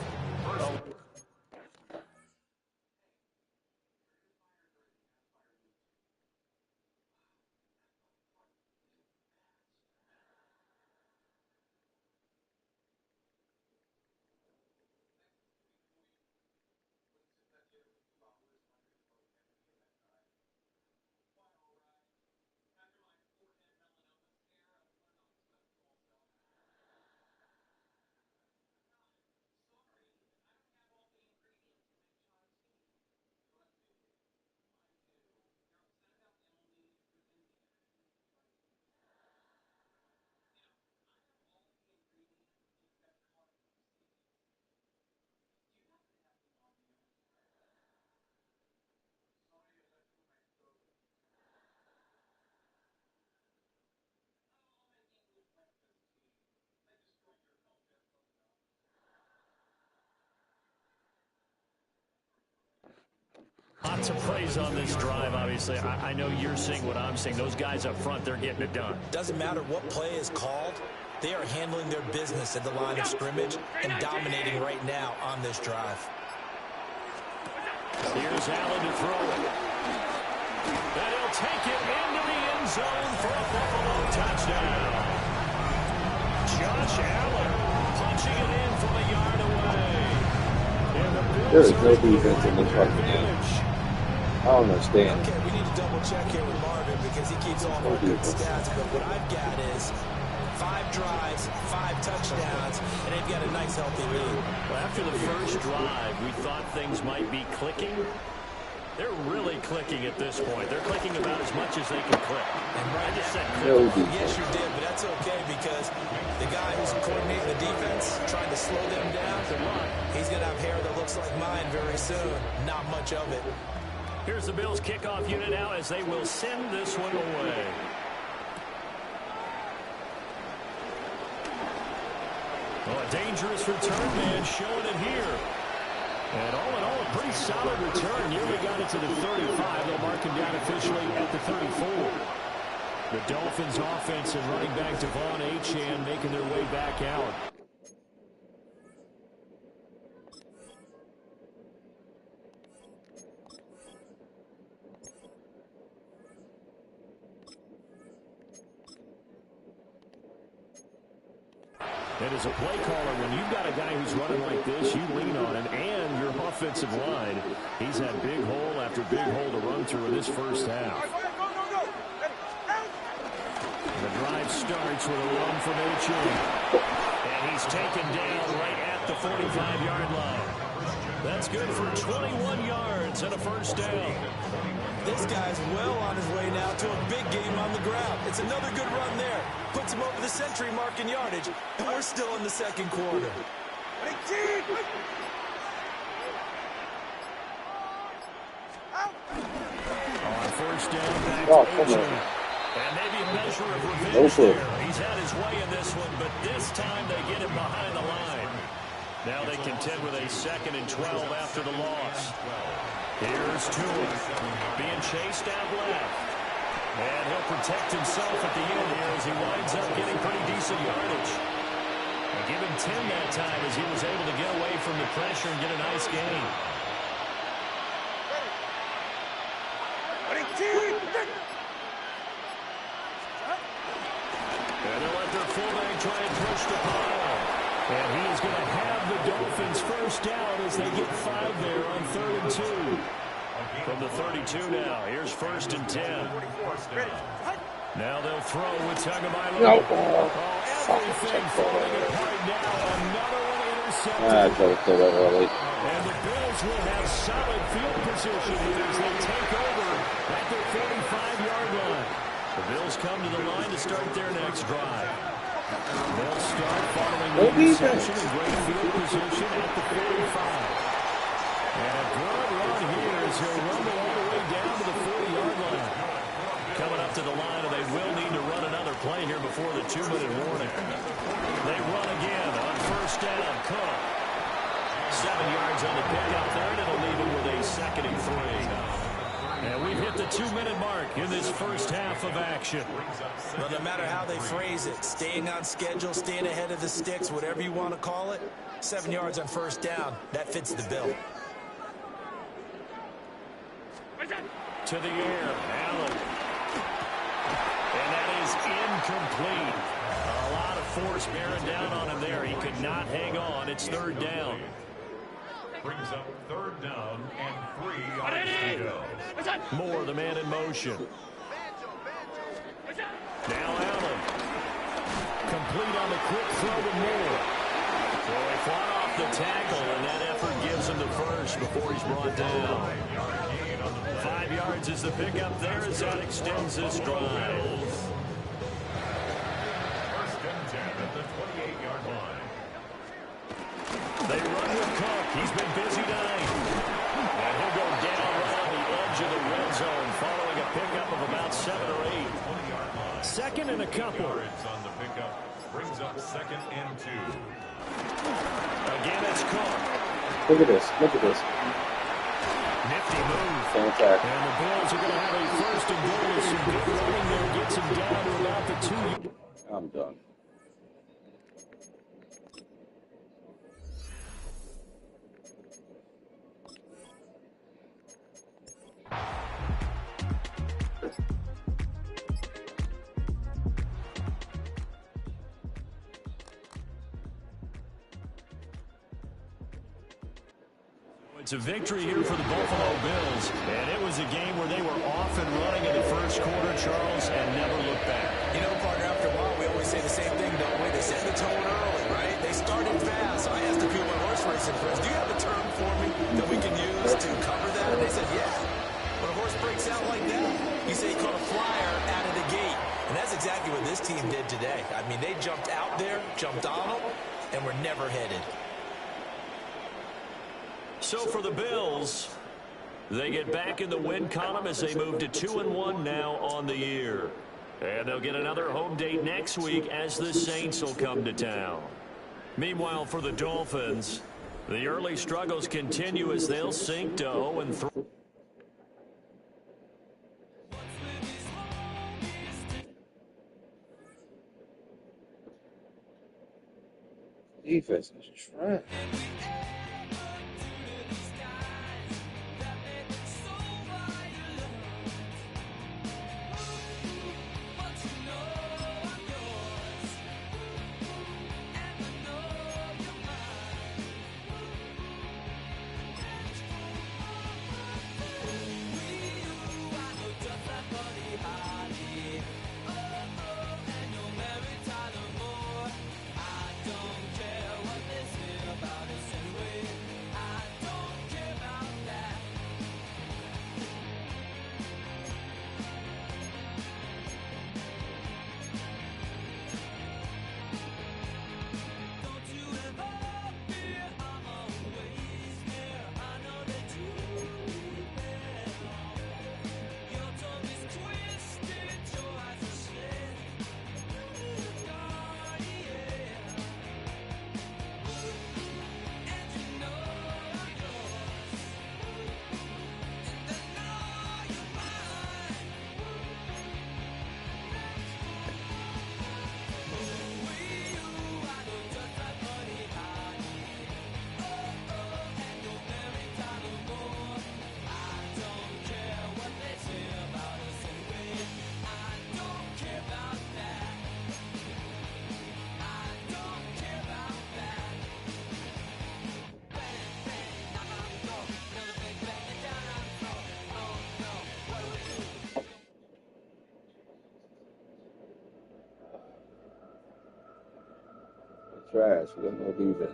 Lots of praise on this drive, obviously. I know you're seeing what I'm seeing. Those guys up front, they're getting it done. Doesn't matter what play is called. They are handling their business at the line of scrimmage and dominating right now on this drive. Here's Allen to throw it. And he'll take it into the end zone for a Buffalo touchdown. Josh Allen punching it in from a yard away. There is no defense in this fucking game. I don't understand. Okay, we need to double check here with Marvin because he keeps all our good stats. But what I've got is 5 drives, 5 touchdowns, and they've got a nice healthy lead. Well, after the first drive, we thought things might be clicking. They're really clicking at this point. They're clicking about as much as they can click. And right, I just said no click. Yes, you did, but that's okay because the guy who's coordinating the defense, trying to slow them down, he's going to have hair that looks like mine very soon. Not much of it. Here's the Bills kickoff unit now as they will send this one away. Oh, a dangerous return man showing it here. And all in all, a pretty solid return. Nearly got it to the 35. They'll mark him down officially at the 34. The Dolphins offense and running back Devon Achane making their way back out. And as a play caller, when you've got a guy who's running like this, you lean on him and your offensive line. He's had big hole after big hole to run through in this first half. The drive starts with a run from Achane. And he's taken down right at the 45-yard line. That's good for 21 yards and a first down. This guy's well on his way now to a big game on the ground. It's another good run there. Puts him over the century mark in yardage. And we're still in the second quarter. On first down, back to Achane. And maybe a measure of revenge there. He's had his way in this one, but this time they get him behind the line. Now they contend with a 2nd and 12 after the loss. Here's Tua being chased out left. And he'll protect himself at the end here as he winds up getting pretty decent yardage. And give him 10 that time as he was able to get away from the pressure and get a nice gain. And they'll let their fullback try and push the pile. And he is going to have the Dolphins first down as they get 5 there on 3rd and 2. From the 32 now, here's 1st and 10. Now they'll throw with Tagovailoa. No. Everything falling apart now. Another one intercepted. I tried to kill that early. And the Bills will have solid field position here as they take over at their 45-yard line. The Bills come to the line to start their next drive. They'll start following the interception in great field position at the 45. And a good run here as he'll rumble all the way down to the 40-yard line. Coming up to the line, and they will need to run another play here before the 2-minute warning. They run again on 1st down. Cook. 7 yards on the pickup there, and it'll leave him with a 2nd and 3. And we've hit the 2-minute mark in this first half of action. Well, no matter how they phrase it, staying on schedule, staying ahead of the sticks, whatever you want to call it, 7 yards on 1st down, that fits the bill. To the air, Allen. And that is incomplete. A lot of force bearing down on him there. He could not hang on. It's 3rd down. Brings up 3rd down and 3 yards to go. Moore, the man in motion. Now Allen. Complete on the quick throw to Moore. So he fought off the tackle, and that effort gives him the first before he's brought down. 5 yards is the pickup there as that extends this drive. 1st and 10 at the 28-yard line. They run with Cook. He's been busy tonight. And he'll go down right on the edge of the red zone following a pickup of about 7 or 8. 2nd and a couple. Yards on the pickup brings up 2nd and 2. Again, it's Cook. Look at this. Look at this. Nifty move. Fantastic. And the Bills are going to have a 1st and goal with some good running there. Gets him down to about the 2. I'm done. It's a victory here for the Buffalo Bills, and it was a game where they were off and running in the first quarter, Charles, and never looked back. You know, partner, after a while, we always say the same thing, don't we? They set the tone early, right? They started fast. So I asked a few of my horse racing friends, do you have a term for me that we can use to cover that? And they said, yeah. When a horse breaks out like that, you say he caught a flyer out of the gate. And that's exactly what this team did today. I mean, they jumped out there, jumped on them, and were never headed. So for the Bills, they get back in the win column as they move to 2-1 now on the year. And they'll get another home date next week as the Saints will come to town. Meanwhile, for the Dolphins, the early struggles continue as they'll sink to 0-3. Defense is trash. trash. We got no defense.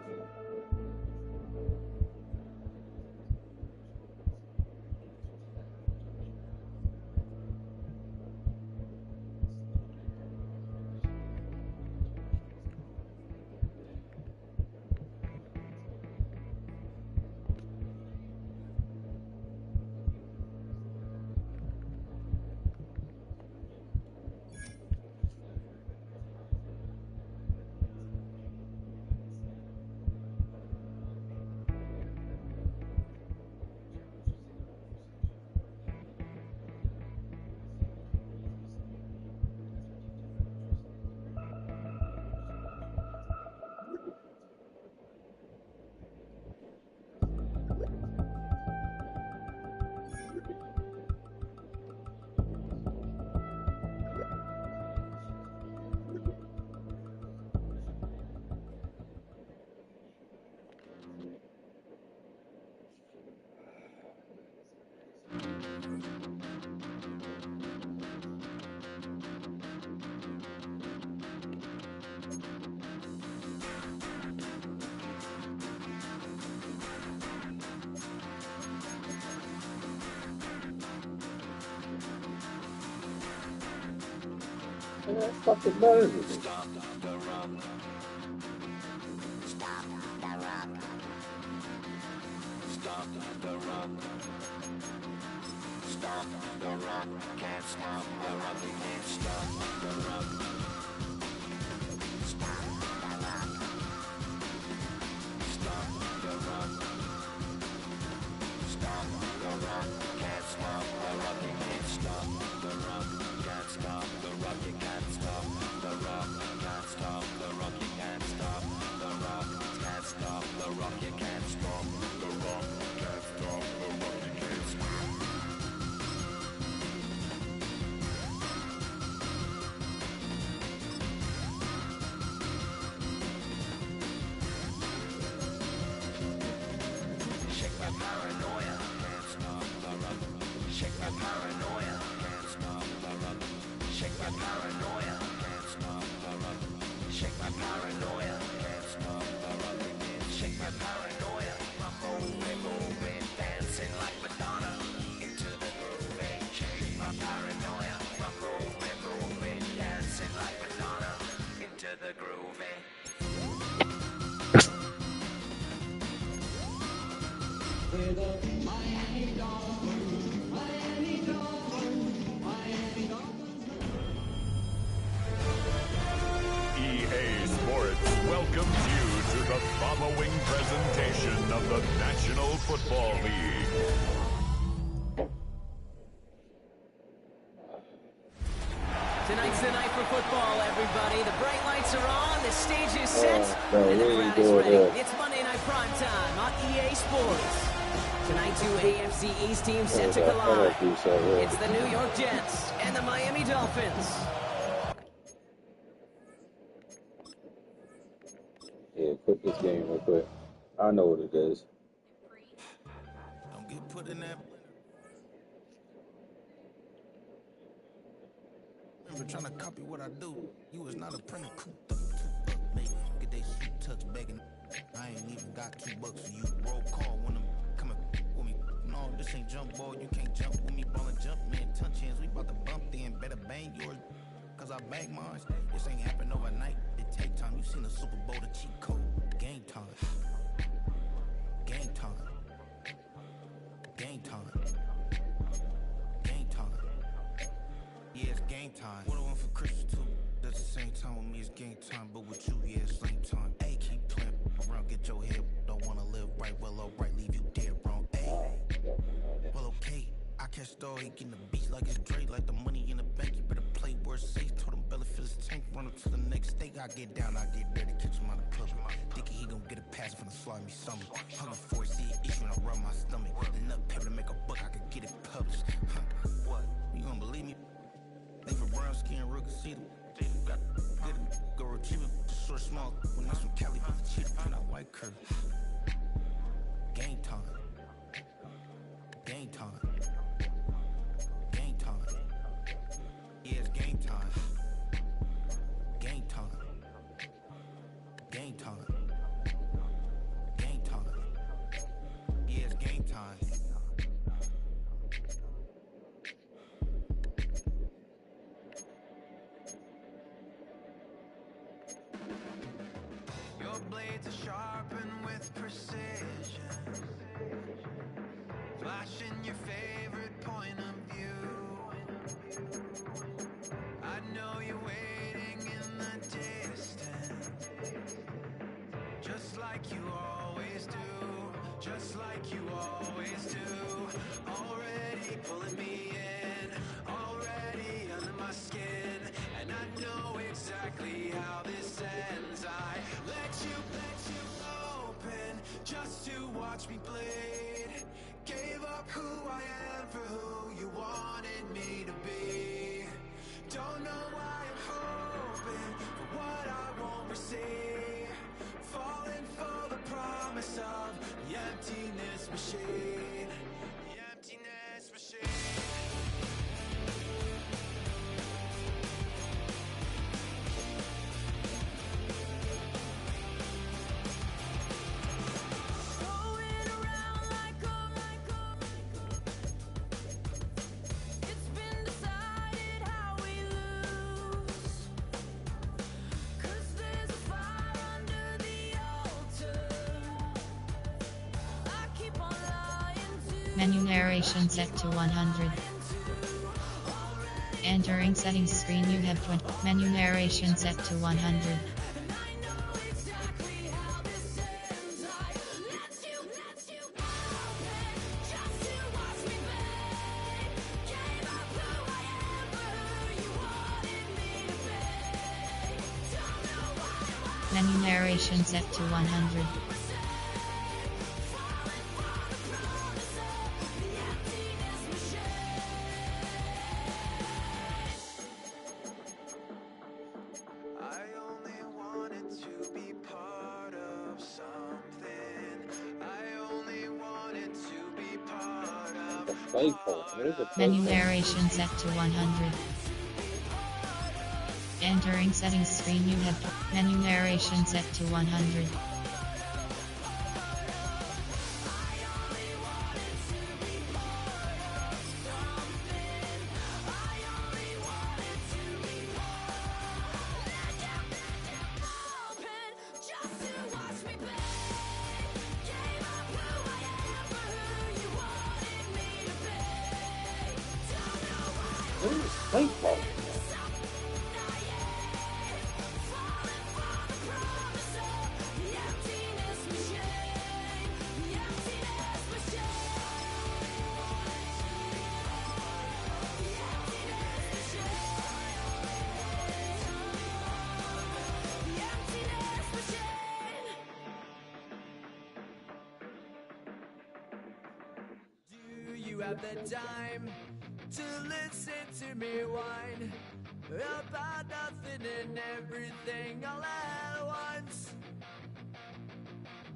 That fucking bothers me. Stop the run. Stop the run. Stop the run. Stop the run. Can't stop the run. We can't stop the run. Stop the run. Stop the run. Stop the run. Can't stop the run. We can't stop the run. Can't stop the run. You can't stop the run. Can't stop the run. You can't stop the run. Can't stop the run. You can't stop the run. Can't stop the run. You can't stop. Shake my paranoia. Can't stop the run. Shake my paranoia. Can't stop the run. Shake my paranoia. Can't stop the run. Shake my paranoia. Can't stop the run. Shake my paranoia. I'm moving, dancing like Madonna into the groove. Shake my paranoia. I'm moving, dancing like Madonna into the groove. EA Sports welcomes you to the following presentation of the National Football League. Tonight's the night for football, everybody. The bright lights are on, the stage is set, no, and the we crowd ain't is doing ready. that. It's Monday Night Prime Time on EA Sports. Tonight, two AFC East teams set to collide. It's the New York Jets and the Miami Dolphins. Yeah, quit this game real quick. I know what it is. Don't get put in that. Remember trying to copy what I do. You was not a printer cooped up, mate. Get they suit tucks begging. I ain't even got $2 for you. Roll call when I'm coming with me. No, this ain't jump ball. You can't jump with me. Ballin' jump, man. Touch hands. We about to bump then. Better bang yours. Cause I bang mine. This ain't happen overnight. It take time. You seen the Super Bowl, the cheat code. Game time. Game time. Game time. Game time. Yeah, it's game time. What I want for Christmas too. At the same time with me, it's game time. But with you, yeah, it's same time. Hey, keep playing around, get your head. Don't wanna live right, well, alright, leave you dead wrong. Hey, well, okay. I catch the dog, he getting the beat like it's Dre, like the money in the bank. You better play where it's safe. Told him belly fill his tank, run up to the next steak. I get down, I get dirty, catch him on the club. Thinking he gon' get a pass from the slide me something. Hungry for it, see it issue and I rub my stomach. Enough paper to make a book, I could get it published. What? You gonna believe me? They for brown skin, real conceited. Got good, go retrieve it, short, small. When that's from Cali, but the cheetah print out white curve. Game time. Game time. Game time. Yeah, it's game time. Game time. Game time. blades are sharpened with precision, flashing your favorite point of view. I know you're waiting in the distance, just like you always do, just like you always do. Already pulling me in, already under my skin, and I know exactly how this ends. I let you open just to watch me bleed. Gave up who I am for who you wanted me to be. Don't know why I'm hoping for what I won't receive. Falling for the promise of the emptiness machine. The emptiness machine. It's been decided how we lose. 'Cause there's a fire under the altar. I keep on lying to. Menu narration set to 100. Entering settings screen you have 20. Menu narration set to 100. And I know exactly how this ends. I let you open just to watch me beg. Gave up who I am for who you wanted me to be. Don't know why. Menu narration set to 100. I only wanted to be part of something. I only wanted to be part of. Playful. What is it? Menu narration set to 100. Entering settings screen you have menu narration set to 100. What is playful? Do you have the time to listen to me whine about nothing and everything all at once?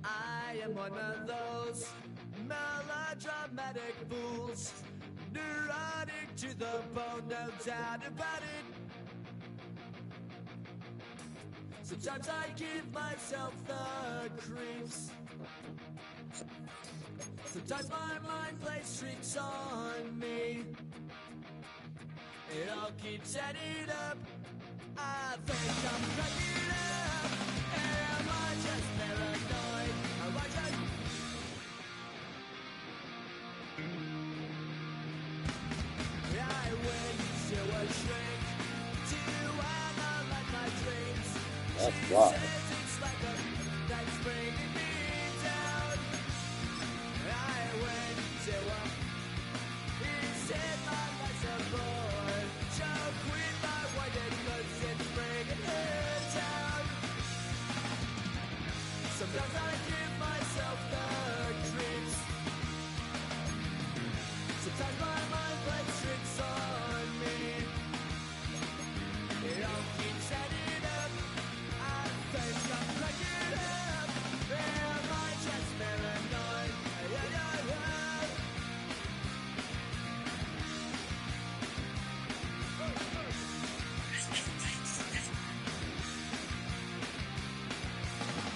I am one of those melodramatic fools, neurotic to the bone, no doubt about it. Sometimes I give myself the creeps. Sometimes my mind plays tricks on me. It all keeps adding up. I think I'm cracking up. Am I just paranoid? Am I just... I went to a shrink to analyze my dreams. That's She why. says it's like a that's bringing me down. I went to a he said my life's a bore. Joke with my wife because it's bringing her down. Sometimes I give myself the creeps. Sometimes my mind plays tricks on me. It all keeps adding up. I think I'm cracking up. Am I just paranoid? Yeah.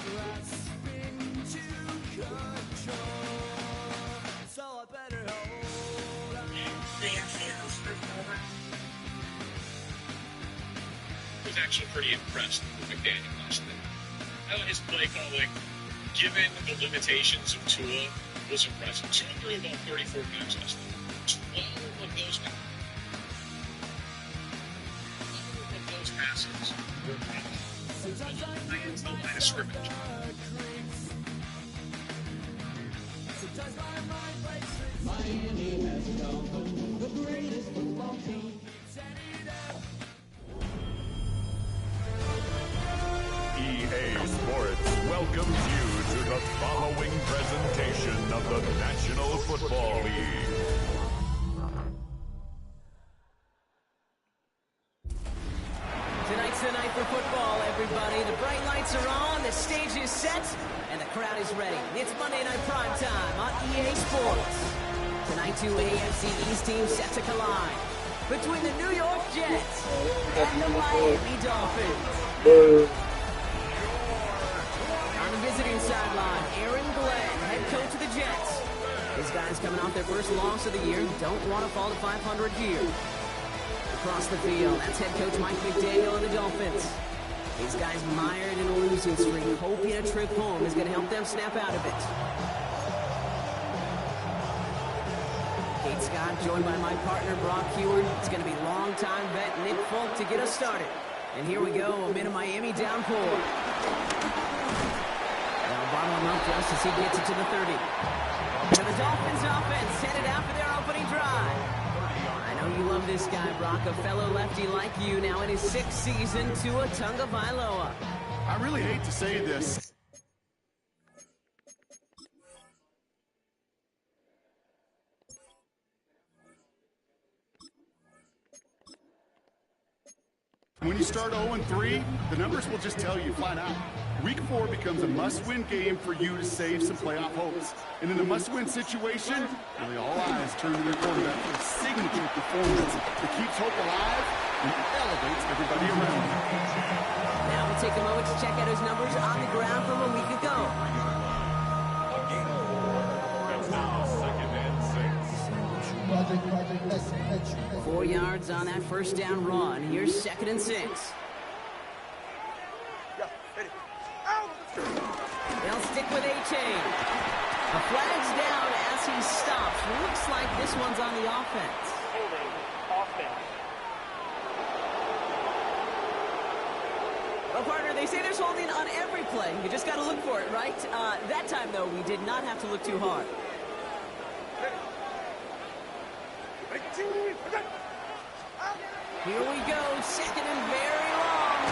Grasping to control, so I better hold on. I was actually pretty impressed with McDaniel last night. I thought his play calling, given the limitations of Tua, was impressive. Tua threw the ball 34 times last night. 12 of those passes were against the line of scrimmage. EA Sports welcomes you to the following presentation of the National Football League. Tonight's the night for football, everybody. The bright lights are on, the stage is set, and the crowd is ready. It's Monday Night Prime Time on EA Sports. Tonight, two AFC East teams set to collide between the New York Jets and the Miami Dolphins. On the visiting sideline, Aaron Glenn, head coach of the Jets. His guys coming off their first loss of the year don't want to fall to 500 here. Across the field, that's head coach Mike McDaniel and the Dolphins. These guys mired in a losing streak, hoping a trip home is going to help them snap out of it. Kate Scott, joined by my partner Brock Heward. It's going to be longtime vet Nick Folk to get us started. And here we go, amid a Miami downpour. They'll bottle him up just as he gets it to the 30. So the Dolphins offense headed out for their opening drive. I know you love this guy, Brock, a fellow lefty like you, now in his 6th season, Tua Tagovailoa. I really hate to say this. When you start 0-3, the numbers will just tell you flat out. Week 4 becomes a must-win game for you to save some playoff hopes. And in a must-win situation, really all eyes turn to their quarterback for a signature performance that keeps hope alive and elevates everybody around him. Now we'll take a moment to check out his numbers on the ground from a week ago. 4 yards on that first down run. Here's 2nd and 6. They'll stick with A-Chain. The flag's down as he stops. Looks like this one's on the offense. Well, partner, they say there's holding on every play. You just got to look for it, right? That time, though, we did not have to look too hard. Here we go, 2nd and very long.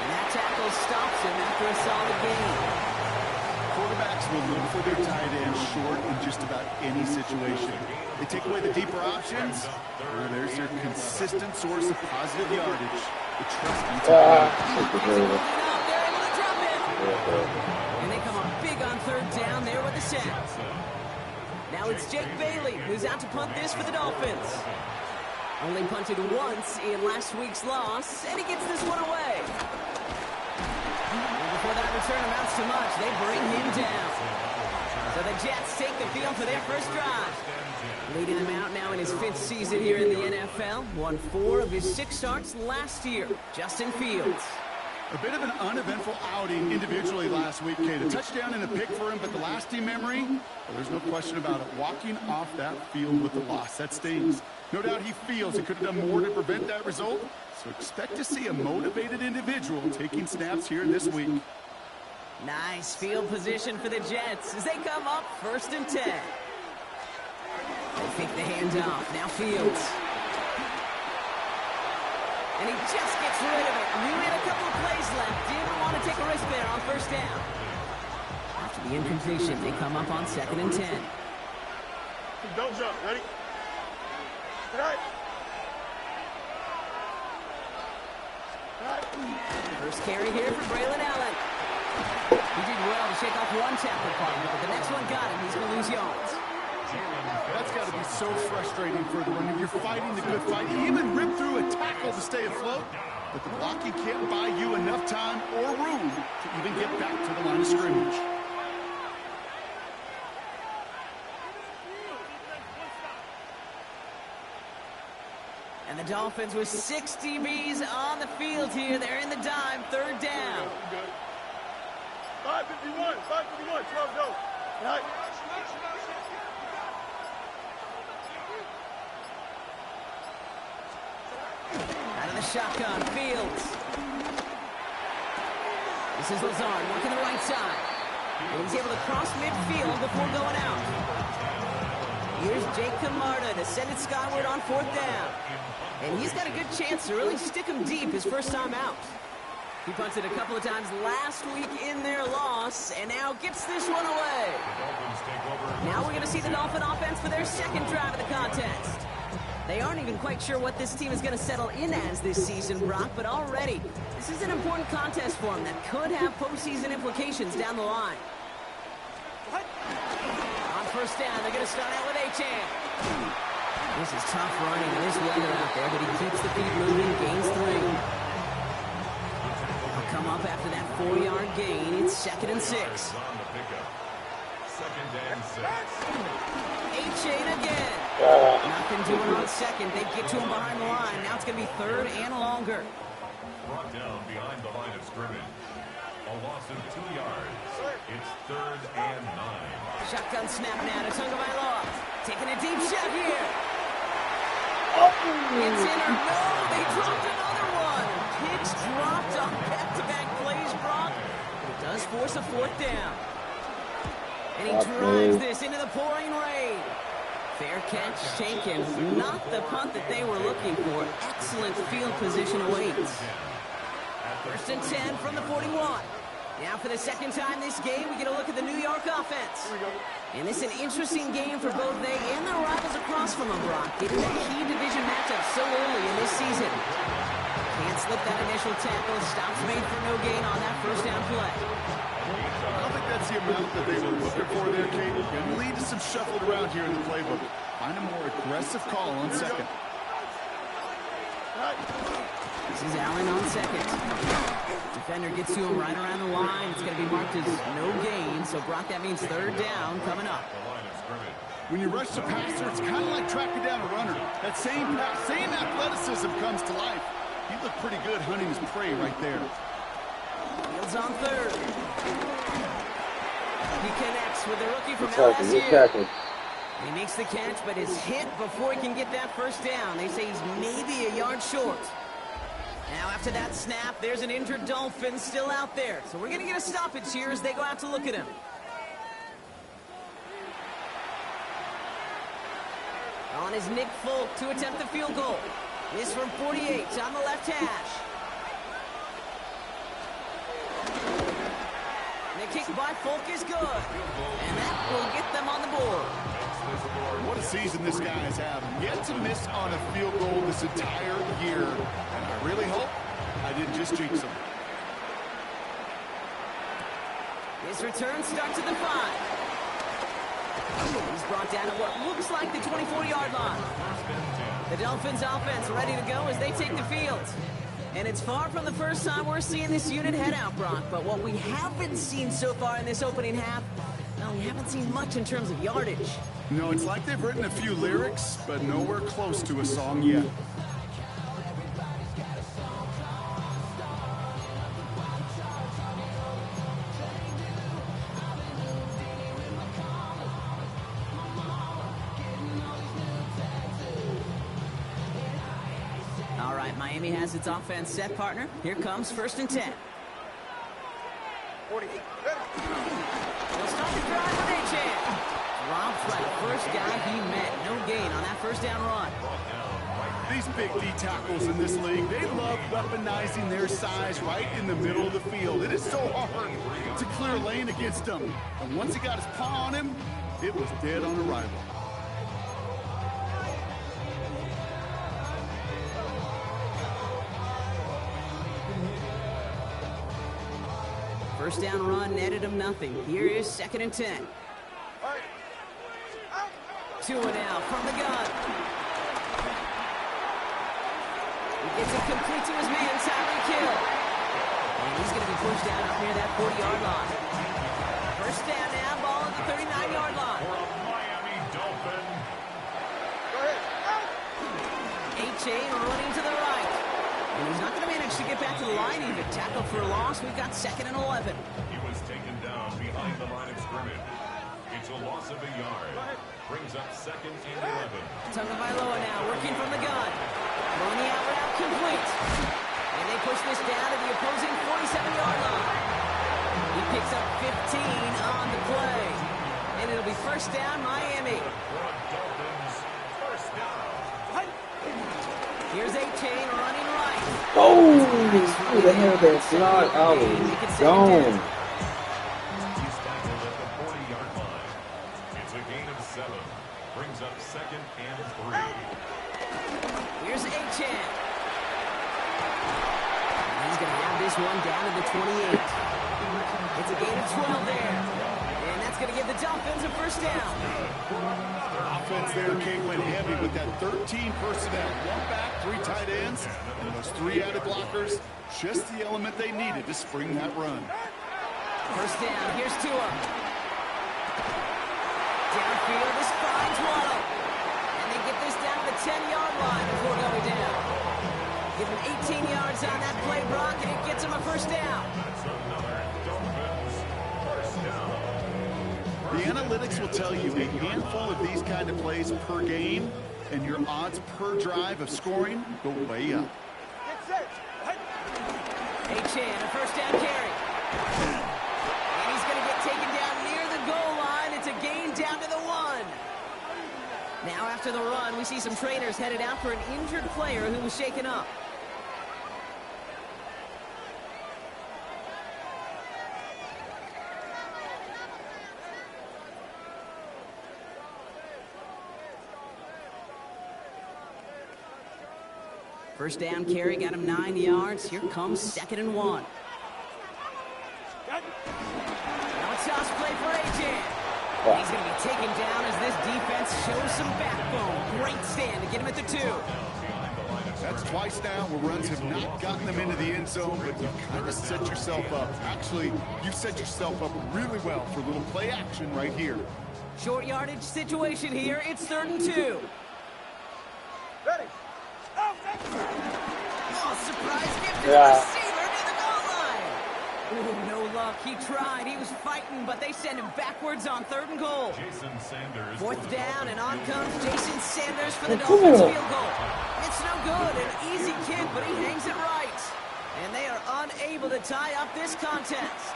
And that tackle stops him after a solid gain. Quarterbacks will look for their tight end short in just about any situation. They take away the deeper options, or there's their consistent source of positive yardage. The trusty tight end. And they come up big on 3rd down there with the sack. Now it's Jake Bailey who's out to punt this for the Dolphins. Only punted once in last week's loss, and he gets this one away. And before that return amounts to much, they bring him down. So the Jets take the field for their first drive. Leading them out now in his 5th season here in the NFL. Won 4 of his 6 starts last year. Justin Fields. A bit of an uneventful outing individually last week, Kate. A touchdown and a pick for him, but the lasting memory, well, there's no question about it. Walking off that field with the loss, that stings. No doubt he feels he could have done more to prevent that result, so expect to see a motivated individual taking snaps here this week. Nice field position for the Jets as they come up 1st and 10. They fake the handoff. Now Fields. And he just gets rid of it. Knew he had a couple of plays left. Didn't want to take a risk there on 1st down. After the incompletion, they come up on 2nd and 10. Don't jump. Ready? All right. First carry here for Braylon Allen. He did well to shake off one tackle partner, but the next one got him. He's going to lose yards. That's got to be so frustrating for the runner. You're fighting the good fight. You even rip through a tackle to stay afloat, but the blocking can't buy you enough time or room to even get back to the line of scrimmage. And the Dolphins with 6 DBs on the field here. They're in the dime, 3rd down. 551, 551, 12 go. Right. Out of the shotgun, Fields. This is Lazard working the right side. And he's able to cross midfield before going out. Here's Jake Camarda to send it skyward on 4th down. And he's got a good chance to really stick him deep his first time out. He punted a couple of times last week in their loss, and now gets this one away. Now we're going to see the Dolphin offense for their second drive of the contest. They aren't even quite sure what this team is going to settle in as this season, Brock, but already, this is an important contest for them that could have postseason implications down the line. On 1st down, they're going to start out with Achane. This is tough running in this weather out there, but he keeps the feet moving, gains 3. He'll come up after that 4-yard gain. It's 2nd and 6. Achane again. Nothing doing on 2nd. They get to him behind the line. Now it's going to be 3rd and longer. Brought down behind the line of scrimmage. A loss of 2 yards. It's 3rd and 9. Shotgun snap now to Tagovailoa. Taking a deep shot here. It's in or no. They dropped another one. Picks dropped on back-to-back plays, Brock. It does force a 4th down. And he drives this into the pouring rain. Fair catch taken. Not the punt that they were looking for. Excellent field position awaits. 1st and 10 from the 41. Now for the second time this game, we get a look at the New York offense. And this is an interesting game for both they and their rivals across from them, Brock. Getting a key division matchup so early in this season. Can't slip that initial tackle. Stops made for no gain on that 1st down play. I don't think that's the amount that they were looking for there, Kate. Going to lead to some shuffling around here in the playbook. Find a more aggressive call on 2nd. This is Allen on 2nd. Defender gets to him right around the line. It's going to be marked as no gain. So, Brock, that means 3rd down coming up. When you rush the passer, it's kind of like tracking down a runner. That same athleticism comes to life. He looked pretty good hunting his prey right there. Fields on 3rd. He connects with the rookie from LSU. He makes the catch, but is hit before he can get that 1st down. They say he's maybe a yard short. Now after that snap, there's an injured Dolphin still out there. So we're going to get a stoppage here as they go out to look at him. On is Nick Folk to attempt the field goal. This from 48 on the left hash. The kick by Folk is good. And that will get them on the board. What a season this guy has had. Yet to miss on a field goal this entire year. And I really hope I didn't just jinx him. His return starts at the 5. He's brought down at what looks like the 24-yard line. The Dolphins offense ready to go as they take the field. And it's far from the first time we're seeing this unit head out, Brock. But what we haven't seen so far in this opening half, well, we haven't seen much in terms of yardage. No, it's like they've written a few lyrics, but nowhere close to a song yet. All right, Miami has its offense set, partner. Here comes 1st and 10. 48. They'll start the drive with Achane. Dropped by the first guy he met. No gain on that 1st down run. These big D tackles in this league, they love weaponizing their size right in the middle of the field. It is so hard to clear a lane against them. And once he got his paw on him, it was dead on arrival. First down run netted him nothing. Here is 2nd and 10. 2 and out from the gun. He gets it complete to his man, Tyreek Hill. And he's going to be pushed down up near that 40-yard line. First down now, ball at the 39-yard line. For a Miami Dolphin. Go ahead. Achane running to the right. And he's not going to manage managed to get back to the line even. Tackle for a loss. We've got 2nd and 11. He was taken down behind the line of scrimmage. It's a loss of a yard. Brings up 2nd and 11. Tagovailoa now working from the gun. Throwing the out route complete. And they push this down to the opposing 47-yard line. He picks up 15 on the play. And it'll be 1st down, Miami. Here's A-Chain running right. Oh, through the hair that slide. I was gone. He's tackled at the 40-yard line. It's a gain of 7. Brings up 2nd and 3. Here's A-Chain. He's going to have this one down to the 28. It's a gain of 12 there. And that's going to give the Dolphins a 1st down. Offense there, Kate, went heavy with that 13 personnel. 1 back, 3 tight ends, and those 3 added blockers. Just the element they needed to spring that run. 1st down. Here's Tua. Downfield, this finds Waddle. And they get this down to the 10-yard line before going down. Give him 18 yards on that play, Brock, and it gets him a 1st down. The analytics will tell you a handful of these kind of plays per game, and your odds per drive of scoring go way up. A-Chan, a 1st down carry. And he's going to get taken down near the goal line. It's a gain down to the 1. Now after the run, we see some trainers headed out for an injured player who was shaken up. First down carry, got him 9 yards. Here comes 2nd and 1. Now a toss play for A-Jan. He's going to be taken down as this defense shows some backbone. Great stand to get him at the 2. That's twice now where runs have not gotten them into the end zone, but you kind of set yourself up. Actually, you set yourself up really well for a little play action right here. Short yardage situation here. It's 3rd and 2. Ready. Oh, surprise gift to the receiver near the goal line. Ooh, no luck. He tried. He was fighting, but they send him backwards on 3rd and goal. Jason Sanders. 4th down, and on comes Jason Sanders for the Dolphins field goal. It's no good. An easy kick, but he hangs it right. And they are unable to tie up this contest.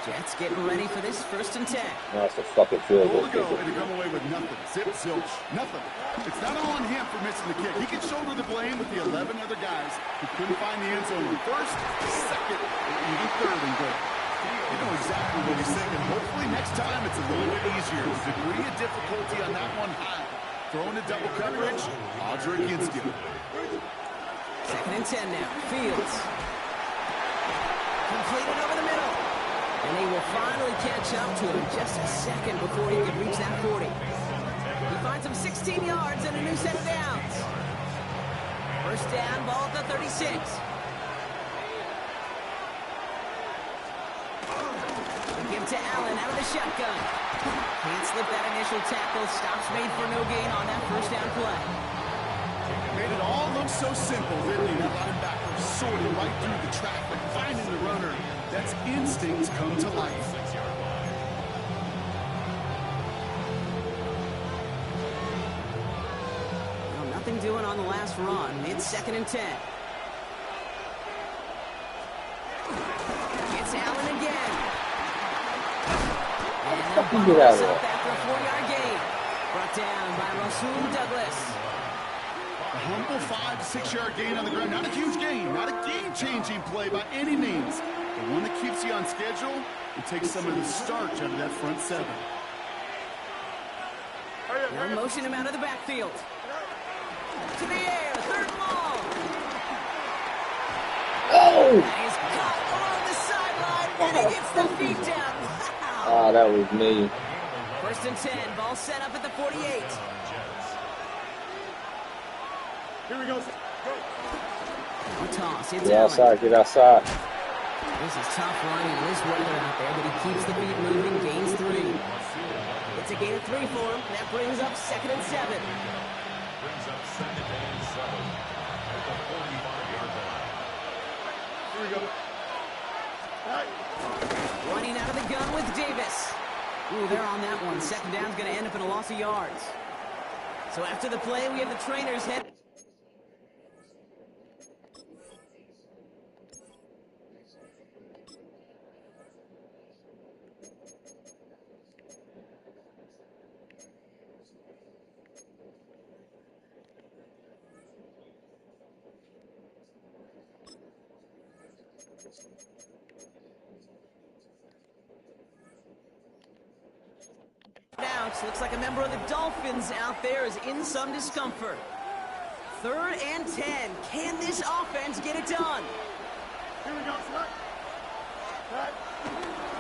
Jets getting ready for this 1st and 10. That's a fucking field goal. To go and to come away with nothing. Zip, zilch, nothing. It's not all on him for missing the kick. He can shoulder the blame with the 11 other guys who couldn't find the end zone in 1st, 2nd, or even 3rd and goal. You know exactly what he's thinking. Hopefully next time it's a little bit easier. The degree of difficulty on that one high. Throwing to double coverage, odds are against you. 2nd and 10 now. Fields. Completed over the middle. And they will finally catch up to him just a second before he could reach that 40. He finds him 16 yards and a new set of downs. 1st down, ball at the 36. Give to Allen out of the shotgun. Can't slip that initial tackle. Stops made for no gain on that 1st down play. Made it all look so simple, didn't he? That linebacker sorting right through the traffic, finding the runner. That's instincts come to life. Well, nothing doing on the last run. It's 2nd and 10. It's Allen again. And Get out of there. after a 4-yard gain. Brought down by Rasul Douglas. A humble 5 to 6-yard gain on the ground. Not a huge gain, not a game-changing play by any means. But one that keeps you on schedule and takes some of the starch out of that front 7. Now motion him out of the backfield. To the air, 3rd and long. Oh! He's caught along the sideline, and he gets the feet down. Wow. Ah, that was me. 1st and 10, ball set up at the 48. Here we go. A toss, it's Get Allen. outside, get outside. This is tough running this weather out there, but he keeps the feet moving, gains 3. It's a gain of 3 for him. That brings up 2nd and 7. Brings up 2nd and 7 at the 45-yard line. we go. Running out of the gun with Davis. Ooh, they're on that one. Second down's going to end up in a loss of yards. So after the play, we have the trainers head. Looks like a member of the Dolphins out there is in some discomfort. 3rd and 10. Can this offense get it done? Here we go, Slug.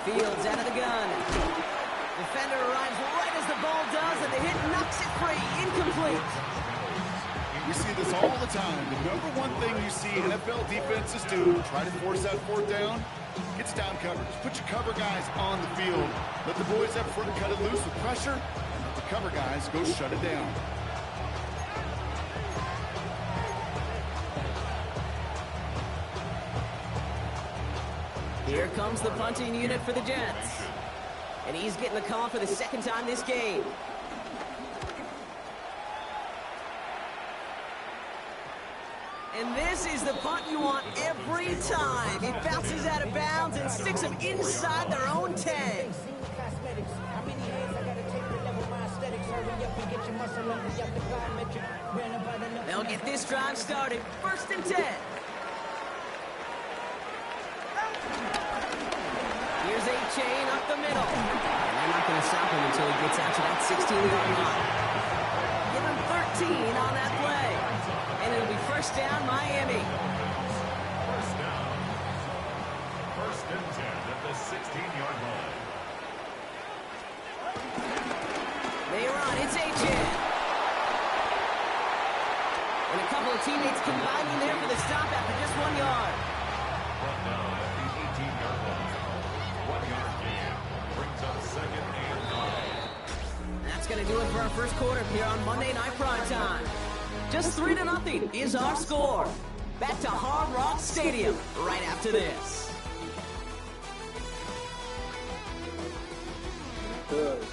Fields out of the gun. Defender arrives right as the ball does, and the hit knocks it free. Incomplete. We see this all the time. The number one thing you see NFL defenses do, try to force that 4th down, gets down coverage. Put your cover guys on the field. Let the boys up front cut it loose with pressure. And let the cover guys go shut it down. Here comes the punting unit for the Jets. And he's getting the call for the 2nd time this game. And this is the punt you want every time. It bounces out of bounds and sticks them inside their own 10. They'll get this drive started. 1st and 10. Here's A-Chain up the middle. And they're not going to stop him until he gets out to that 16-yard line. Give him 13 on that play. And it'll be 1st down, Miami. 1st down. 1st and 10 at the 16-yard line. They run. It's A-Chain. And a couple of teammates combining there for the stop after just 1 yard. Brought down at the 18-yard line. 1-yard gain brings up 2nd and 9. That's going to do it for our first quarter here on Monday Night Prime Time. Just 3-0 is our score. Back to Hard Rock Stadium right after this. Good.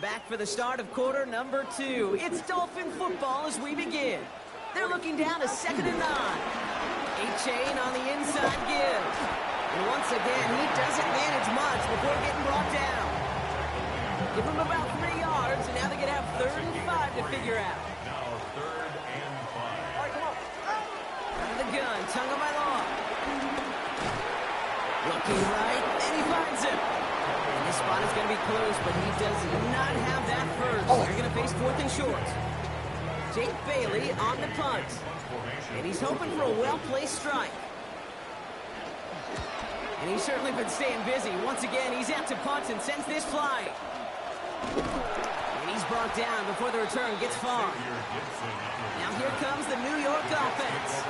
Back for the start of quarter number 2. It's Dolphin football as we begin. They're looking down to 2nd and 9. A-Chain on the inside give. And once again, he doesn't manage much before getting brought down. Give him about 3 yards, and now they're going to have 3rd and 5 to figure out. Now 3rd and 5. All right, come on. Out of the gun, tongue by law. Looking right, and he finds him. And this spot is going to be close, but he does not have that first. They're going to face 4th and short. Jake Bailey on the punt. And he's hoping for a well-placed strike. And he's certainly been staying busy. Once again, he's out to punt and sends this flying. And he's brought down before the return gets far. Now here comes the New York offense.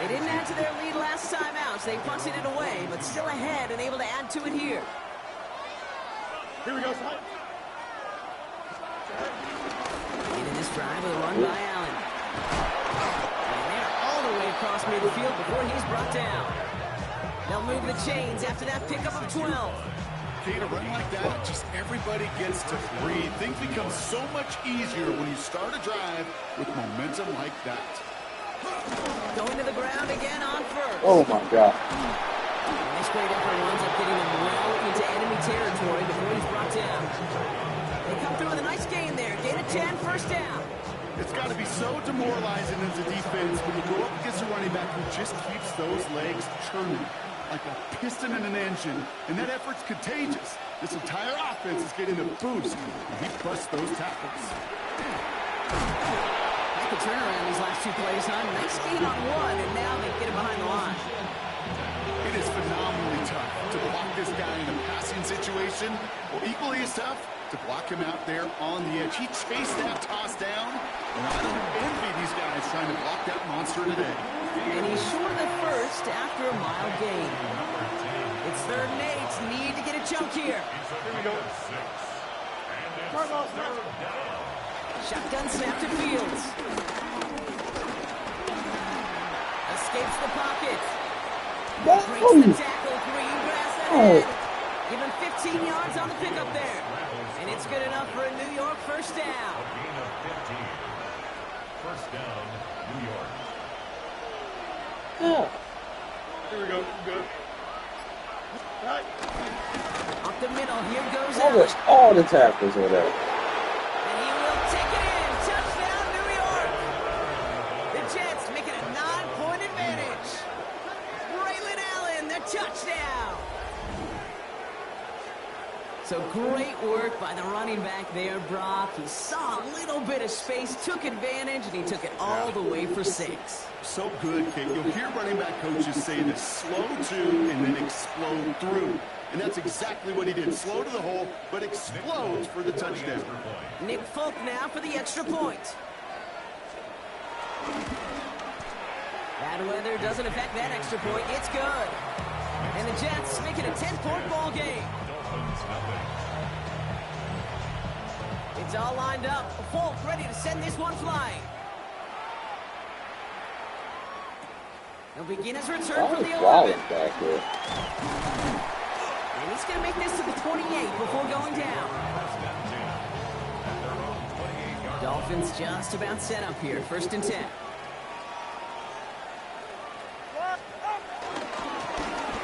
They didn't add to their lead last time out, so they punted it away, but still ahead and able to add to it here. Here we go, Slug. Into this drive with a run by Allen. And they're all the way across midfield before he's brought down. They'll move the chains after that pickup of 12. Okay, to run like that, just everybody gets to breathe. Things become so much easier when you start a drive with momentum like that. Going to the ground again on 1st. Oh my God. And this great effort winds up getting him well into enemy territory before he's brought down. They come through with a nice gain there. Gain of 10, 1st down. It's got to be so demoralizing as a defense when you go up against a running back who just keeps those legs churning like a piston in an engine, and that effort's contagious. This entire offense is getting a boost, and he busts those tackles. Back to turnaround these last 2 plays, huh? Nice gain on 1, and now they get it behind the line. It is phenomenally tough to block this guy in a passing situation, or equally as tough to block him out there on the edge. He chased that toss down, and I don't envy these guys trying to block that monster today. And he's short of the 1st after a mild gain. It's 3rd and 8. Need to get a chunk here. Here we go. Shotgun snap to Fields. Escapes the pocket. Breaks the tackle. Greengrass ahead. Give him 15 yards on the pickup there. And it's good enough for a New York first down. Gain of 15. First down, New York. Yeah. Here we go. Good. Right. Up the middle. Here goes Almost Allen. all the tackles were there. And he will take it in. Touchdown, New York. The Jets make it a 9-point advantage. Braylon Allen, the touchdown. So great work by the running back there, Brock. He saw a little bit of space, took advantage, and he took it all the way for 6. So good, Kate. You'll hear running back coaches say this: slow to and then explode through. And that's exactly what he did. Slow to the hole, but explodes for the touchdown. Nick Folk now for the extra point. Bad weather doesn't affect that extra point. It's good. And the Jets make it a 10-point ball game. It's all lined up. Folk ready to send this one flying. He'll begin his return from the 11. Back here. And he's going to make this to the 28 before going down. Dolphins just about set up here. 1st and 10.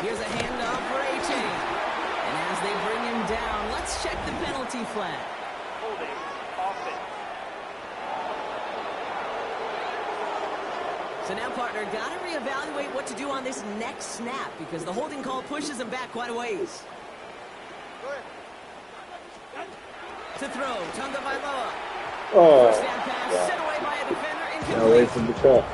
Here's a handoff for A-Chain. And as they bring him down, let's check the penalty flag. Holding. Offense. So now, partner, got to reevaluate what to do on this next snap because the holding call pushes him back quite a ways. To throw, Tunga Bailoa. Oh, First down pass set away by a defender, now wait incomplete. for the cut.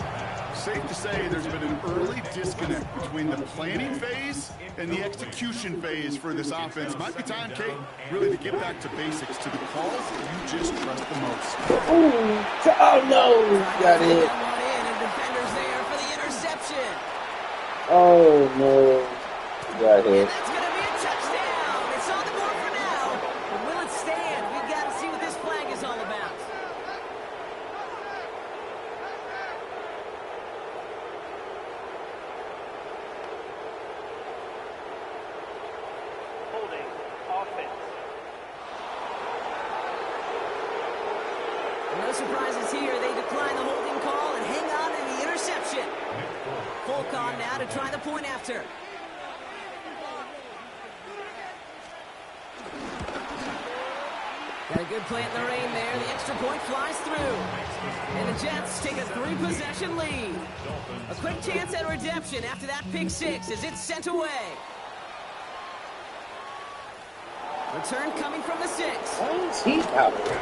Safe to say there's been an early disconnect between the planning phase and the execution phase for this offense. Might be time, Kate, really to get back to basics, to the calls that you just trust the most. Oh no, got it. One in, and defenders there for the interception. Oh no, got And hit. that's going to be a touchdown. It's on the board for now. But will it stand? We've got to see what this flag is all about. Holding. Offense. No surprises here. They decline the holding call and hang on in the interception. Folk on now to try the point after. Got a good plant in the rain there. The extra point flies through. And the Jets take a 3-possession lead. A quick chance at redemption after that pick 6 as it's sent away. Return coming from the 6. Why is he out there?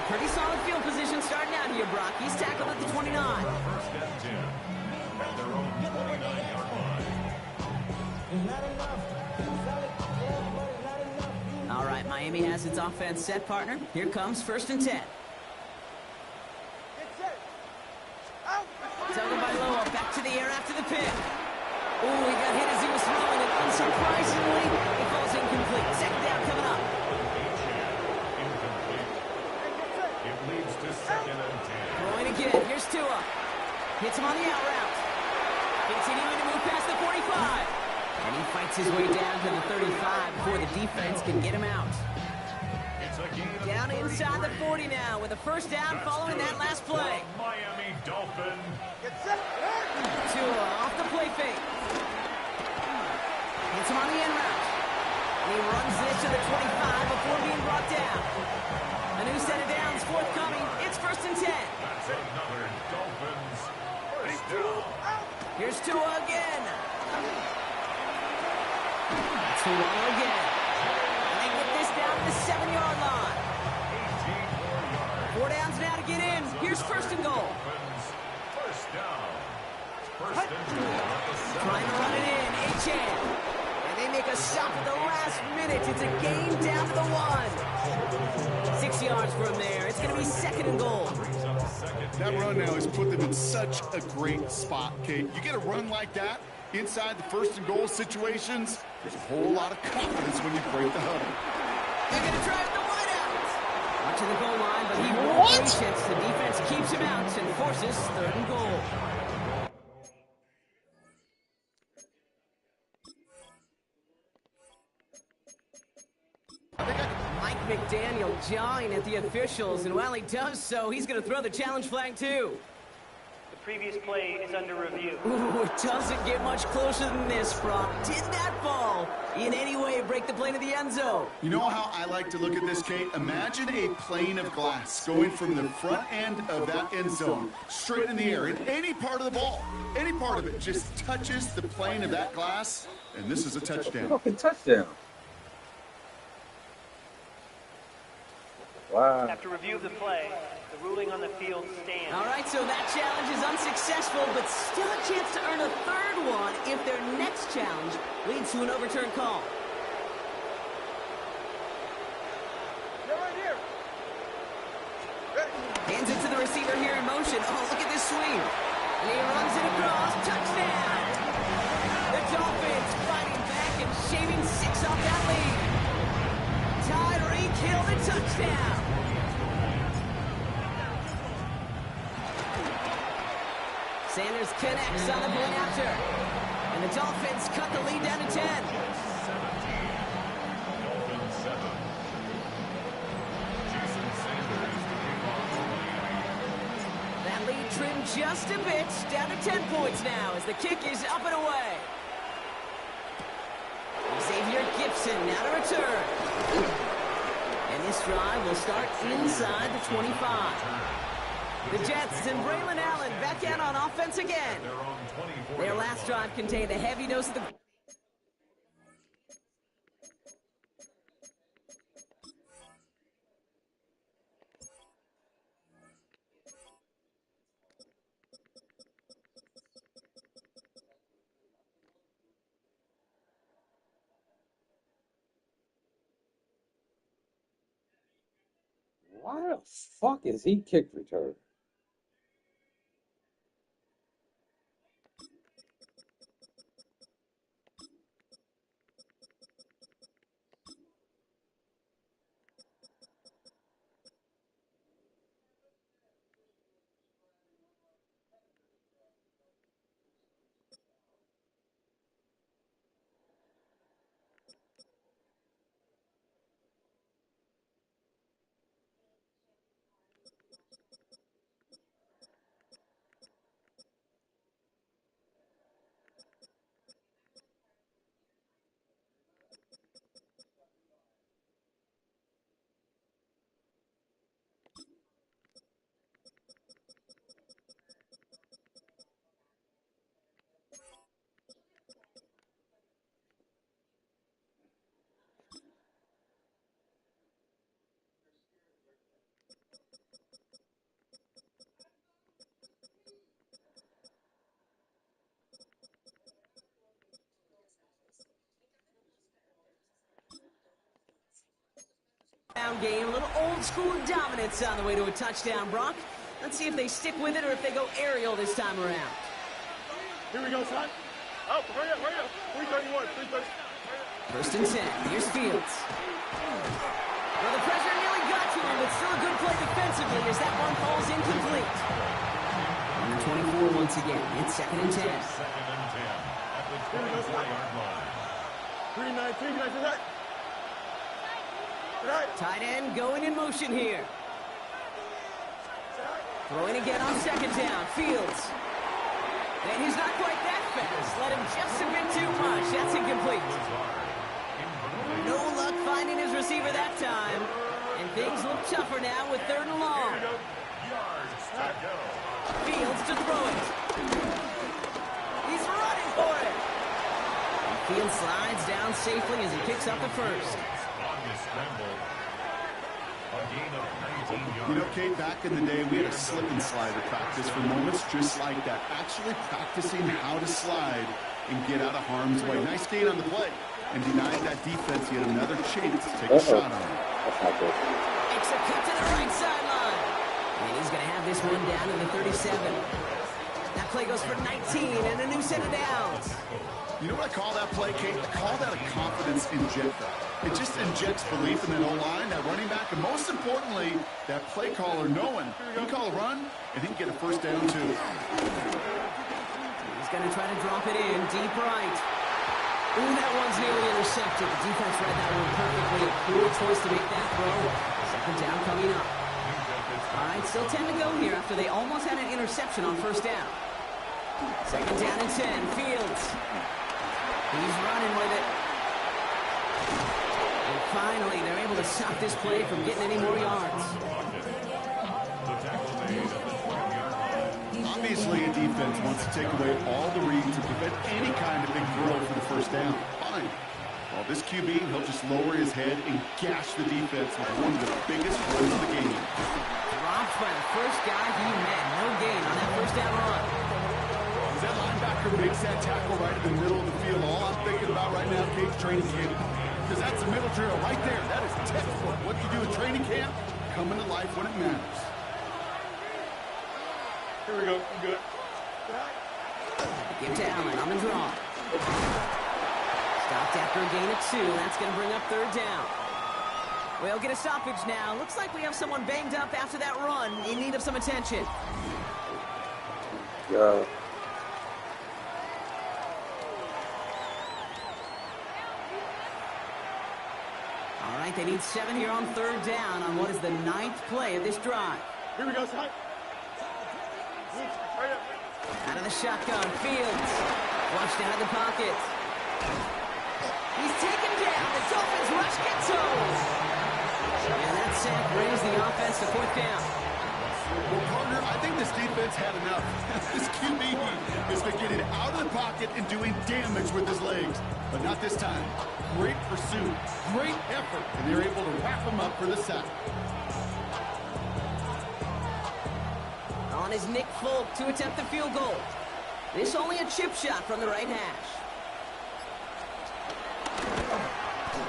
Pretty solid field position starting out here, Brock. He's tackled at the 29. First and 10. At their own 29-yard line. All right, Miami has its offense set, partner. Here comes 1st and 10. Tagovailoa back to the air after the pick. Ooh, he got hit as he was throwing it. Unsurprisingly, it falls incomplete. 2nd down coming up. It leads to 2nd and 10. Throwing again. Here's Tua. Hits him on the out route. Continuing to move past the 45. And he fights his way down to the 35 before the defense can get him out. It's a gain of Down inside the 40 now with a first down following that last play. Miami Dolphin. Tua off the play fake. Hits him on the end route. And he runs this to the 25 before being brought down. A new set of downs forthcoming. It's 1st and 10. That's another Dolphins first down. Here's Tua again. That's Tua again. And they get this down to the 7-yard line. 4 downs now to get in. Here's 1st and goal. First down. First and goal at the 7. Trying to run it in. A-Chan. And they make a stop at the last minute. It's a game down to the 1. 6 yards from there. It's going to be 2nd and goal. That run now has put them in such a great spot, Kate. You get a run like that, Inside the first and goal situations, there's a whole lot of confidence when you break the huddle. They're going to drive the wide out. Watching the goal line, but he won't patience. The defense keeps him out and forces third and goal. Mike McDaniel jawing at the officials, and while he does so, he's going to throw the challenge flag too. The previous play is under review. Ooh, it doesn't get much closer than this, Brock. Did that ball in any way break the plane of the end zone? You know how I like to look at this, Kate? Imagine a plane of glass going from the front end of that end zone straight in the air, and any part of the ball, any part of it just touches the plane of that glass, and this is a touchdown. Fucking touchdown. Wow. After review of the play, the ruling on the field stands. All right, so that challenge is unsuccessful, but still a chance to earn a third one if their next challenge leads to an overturned call. They're right here. Hands it to the receiver here in motion. Oh, look at this sweep. And he runs it across. Touchdown! The Dolphins fighting back and shaving 6 off that lead. Tyreek Hill, the touchdown. Sanders connects on the point after. And the Dolphins cut the lead down to 10. That lead trimmed just a bit, down to 10 points now as the kick is up and away. Xavier Gibson now to return. And this drive will start inside the 25. The Jets and Braylon Allen back out on offense again. Their last drive contained a heavy dose of the... Why the fuck is he kick return? Game, a little old school dominance on the way to a touchdown, Brock. Let's see if they stick with it or if they go aerial this time around. Here we go, son. Oh, hurry up, hurry up. 331, 330. First and 10. Here's Fields. Well, the pressure nearly got to him, but still a good play defensively as that one falls incomplete. Number 24 once again. It's second and 10. Second and 10 at the 24-yard line. 3-9 to that. Tight end going in motion here. Throwing again on second down. Fields. And he's not quite that fast. Let him just a bit too much. That's incomplete. No luck finding his receiver that time. And things look tougher now with third and long. Fields to throw it. He's running for it. And Fields slides down safely as he picks up the first. You know, Kate, back in the day, we had a slip and slider practice for moments just like that. Actually practicing how to slide and get out of harm's way. Nice gain on the play. And denied that defense yet another chance to take a shot on him. Makes a cut to the right sideline. And he's going to have this one down to the 37. That play goes for 19 and a new set of downs. You know what I call that play, Kate? I call that a confidence injector. It just injects belief in that O-line, that running back, and most importantly, that play caller knowing he can call a run and he can get a first down too. He's going to try to drop it in deep right. Ooh, that one's nearly intercepted. The defense read that one perfectly. A poor choice to make that throw. Second down coming up. All right, still 10 to go here after they almost had an interception on first down. Second down and 10. Fields. He's running with it. And finally, they're able to stop this play from getting any more yards. Obviously, a defense wants to take away all the reads to prevent any kind of big throw for the first down. Fine. Well, this QB, he'll just lower his head and gash the defense with one of the biggest runs of the game. Dropped by the first guy he met. No gain on that first down run. As that linebacker makes that tackle right in the middle of the field, all I'm thinking about right now, Kate's training camp. Because that's a middle drill right there. That is textbook. What you do in training camp, coming to life when it matters. Here we go. I'm good. Give to Allen on the draw. Stopped after a gain of 2. That's going to bring up third down. We'll get a stoppage now. Looks like we have someone banged up after that run in need of some attention. Yeah. All right, they need 7 here on third down on what is the 9th play of this drive. Here we go, son. Out of the shotgun, Fields. Flushed out of the pocket. He's taken down. The Dolphins rush gets home. And that sack brings the offense to fourth down. Well, partner, I think this defense had enough. This QB has been getting out of the pocket and doing damage with his legs. But not this time. Great pursuit, great effort, and they're able to wrap him up for the sack. On is Nick Folk to attempt the field goal. This only a chip shot from the right hash.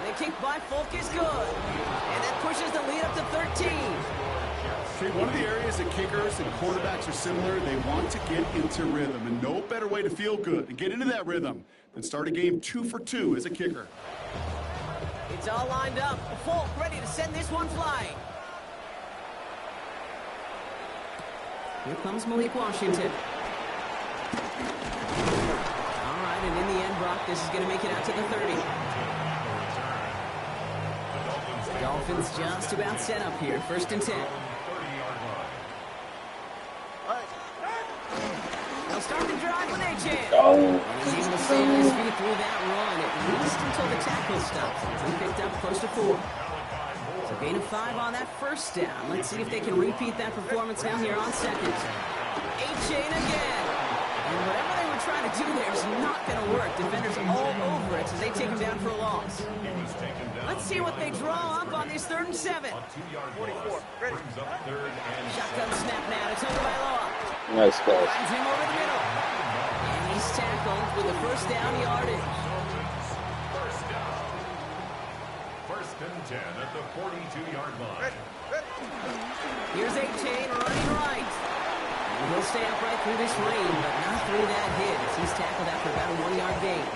The kick by Folk is good. And that pushes the lead up to 13. Okay, one of the areas that kickers and quarterbacks are similar, they want to get into rhythm. And no better way to feel good and get into that rhythm than start a game 2 for 2 as a kicker. It's all lined up. Folk ready to send this one flying. Here comes Malik Washington. All right, and in the end, Brock, this is going to make it out to the 30. The Dolphins just about set up here. First and 10. They'll start the drive with A-Chan. And he's able to stay on his feet through that run, at least until the tackle stops. He picked up close to 4. So gain of 5 on that first down. Let's see if they can repeat that performance now here on second. A-Chain again. And whatever they were trying to do there is not going to work. Defenders all over it as they take him down for a loss. Let's see what they draw up on this 3rd and 7. 44. Ready. Shotgun snap now to Tagovailoa. Nice pass. Finds him over the middle. And he's tackled with the first down yardage. First and 10 at the 42-yard line. Here's A-Chain running right. And he'll stay upright through this rain, but not through that hit as he's tackled after about a 1-yard gain.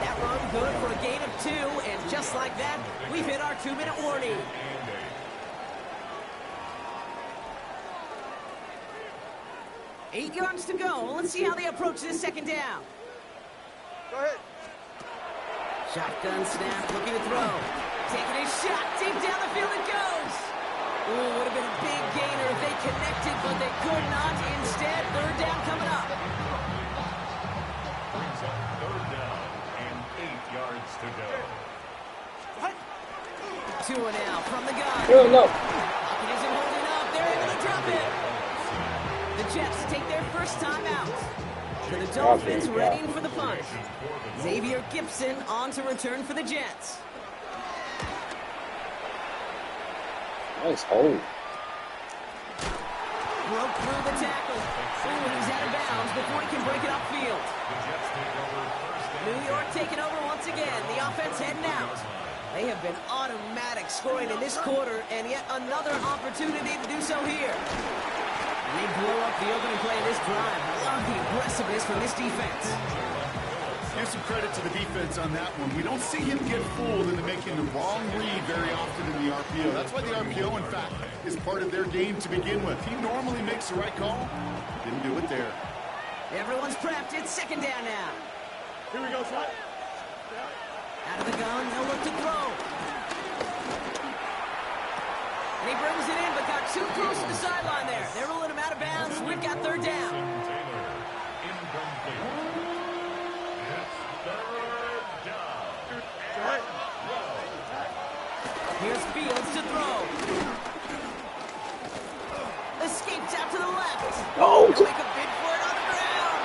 That run good for a gain of 2, and just like that, we've hit our 2-minute warning. Eight yards to go. Let's see how they approach this second down. Go ahead. Shotgun snap, looking to throw. Taking a shot, deep down the field it goes. Ooh, would have been a big gainer if they connected, but they could not. Instead, third down coming up. Brings up third down and 8 yards to go. 2 now from the gun. No. Pocket isn't holding up. They're able to drop it. The Jets take their first time out. So the Dolphins ready for the punt. Xavier Gipson on to return for the Jets. Nice hold. Broke through the tackle. Ooh, he's out of bounds before he can break it upfield. New York taking over once again. The offense heading out. They have been automatic scoring in this quarter, and yet another opportunity to do so here. And they blow up the opening play of this drive. I love the aggressiveness from this defense. Give some credit to the defense on that one. We don't see him get fooled into making the wrong read very often in the RPO. That's why the RPO, in fact, is part of their game to begin with. He normally makes the right call. Didn't do it there. Everyone's prepped. It's second down now. Here we go, son. Out of the gun, they'll look to throw. And he brings it in, but got too close to the sideline there. They're ruling him out of bounds. We've got third down. Here's Fields to throw. Escapes out to the left. Oh! He'll make a bid for it on the ground.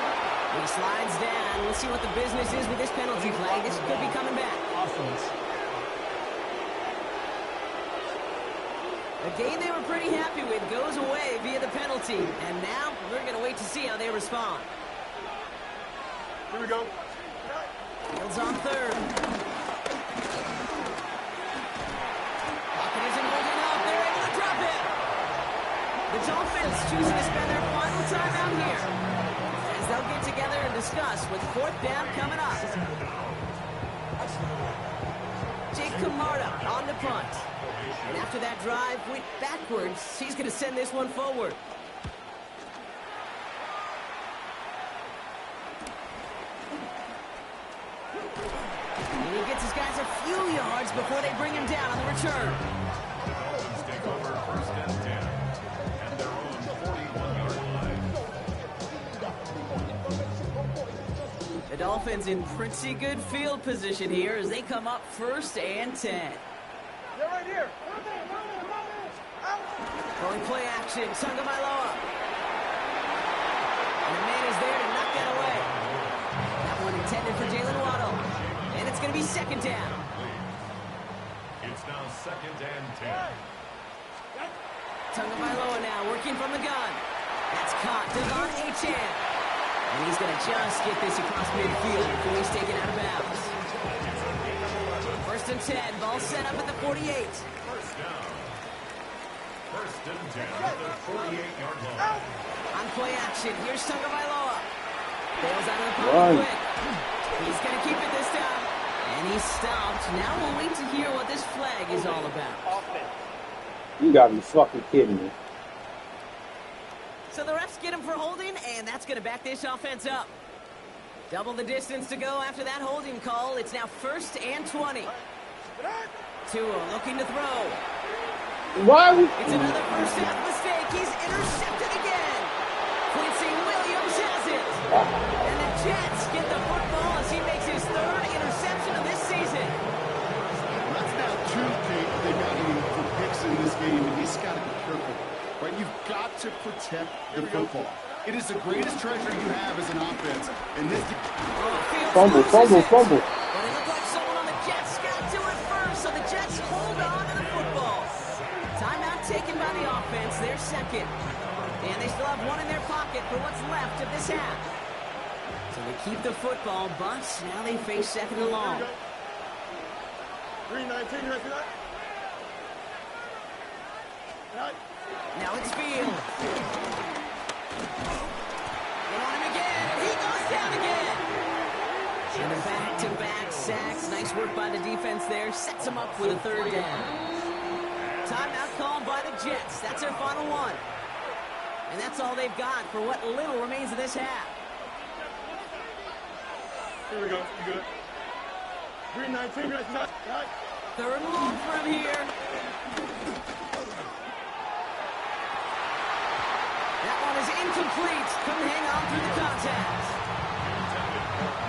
He slides down. We'll see what the business is with this penalty flag. This could be coming back. Offense. A game they were pretty happy with goes away via the penalty. And now we're going to wait to see how they respond. Here we go. Fields on third. Pocket isn't holding up. They're able to drop it. The Dolphins choosing to spend their final time out here, as they'll get together and discuss with fourth down coming up. Jake Camarda on the punt. And after that drive went backwards, he's going to send this one forward. And he gets his guys a few yards before they bring him down on the return. Dolphins take over first and 10 at their own 41-yard line. The Dolphins in pretty good field position here as they come up first and 10. They're right here. Going play action, Tagovailoa. And the man is there to knock that away. That one intended for Jalen Waddle. And it's going to be second down. It's now second and 10. Tagovailoa now working from the gun. That's caught. Devon Achane. And he's going to just get this across midfield before he's taken out of bounds. First and 10. Ball set up at the 48. First down. First and 10 at the 48-yard line. On play action, here's Tagovailoa. Bails out of the pocket quick. He's going to keep it this time. And he's stopped. Now we'll wait to hear what this flag is all about. You gotta be fucking kidding me. So the refs get him for holding, and that's going to back this offense up. Double the distance to go after that holding call. It's now first and 20. Tua looking to throw. Why? It's another first half mistake. He's intercepted again. Quincy Williams has it. And the Jets get the football as he makes his third interception of this season. That's now two they've got him for picks in this game, and he's got to be careful. Right? You've got to protect the football. It is the greatest treasure you have as an offense. And this fumble. But it looked like someone on the Jets got to it first, so the Jets hold on to the football. Timeout taken by the offense, their second. And they still have one in their pocket for what's left of this half. So they keep the football, but now they face second and long. 3-19, you ready for that? Now it's Fields. They want him again, and he goes down again. And a back-to-back sacks. Nice work by the defense there. Sets him up with a third down. Timeout called by the Jets. That's their final one. And that's all they've got for what little remains of this half. Here we go. You good? 3-19, you ready for that? Third and long for him here. That one is incomplete. Couldn't hang on through the contact.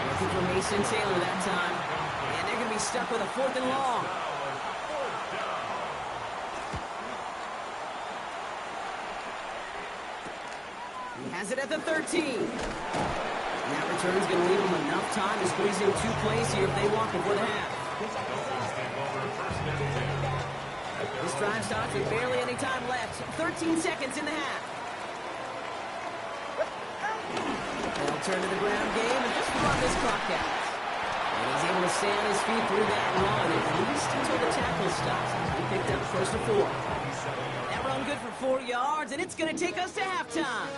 Looking for Mason Taylor that time. And they're going to be stuck with a fourth and long. He has it at the 13. And that return's going to leave him enough time to squeeze in two plays here if they want before the half. This drive starts with barely any time left. 13 seconds in the half. They'll turn to the ground game and just run this clock out. And he's able to stay on his feet through that run, at least until the tackle stops. He picked up first and 4. That run good for 4 yards, and it's going to take us to halftime.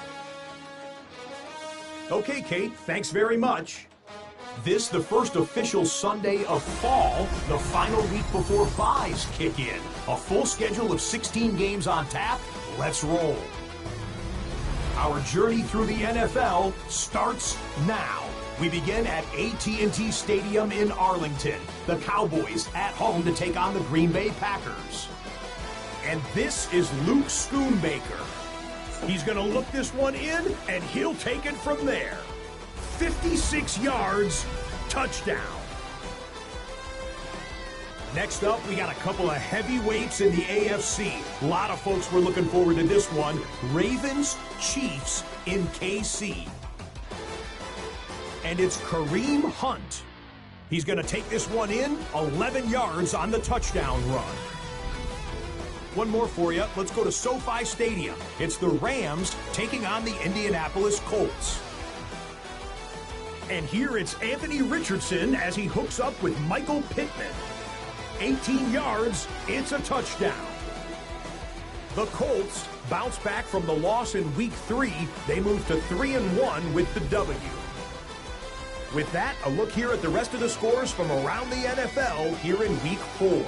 Okay, Kate, thanks very much. This, the first official Sunday of fall, the final week before byes kick in. A full schedule of 16 games on tap. Let's roll. Our journey through the NFL starts now. We begin at AT&T Stadium in Arlington. The Cowboys at home to take on the Green Bay Packers. And this is Luke Schoonmaker. He's going to look this one in, and he'll take it from there. 56 yards, touchdown. Next up, we got a couple of heavyweights in the AFC. A lot of folks were looking forward to this one. Ravens, Chiefs in KC. And it's Kareem Hunt. He's going to take this one in, 11 yards on the touchdown run. One more for you. Let's go to SoFi Stadium. It's the Rams taking on the Indianapolis Colts. And here it's Anthony Richardson as he hooks up with Michael Pittman. 18 yards, it's a touchdown. The Colts bounce back from the loss in Week 3. They move to 3-1 with the W. With that, a look here at the rest of the scores from around the NFL here in Week 4.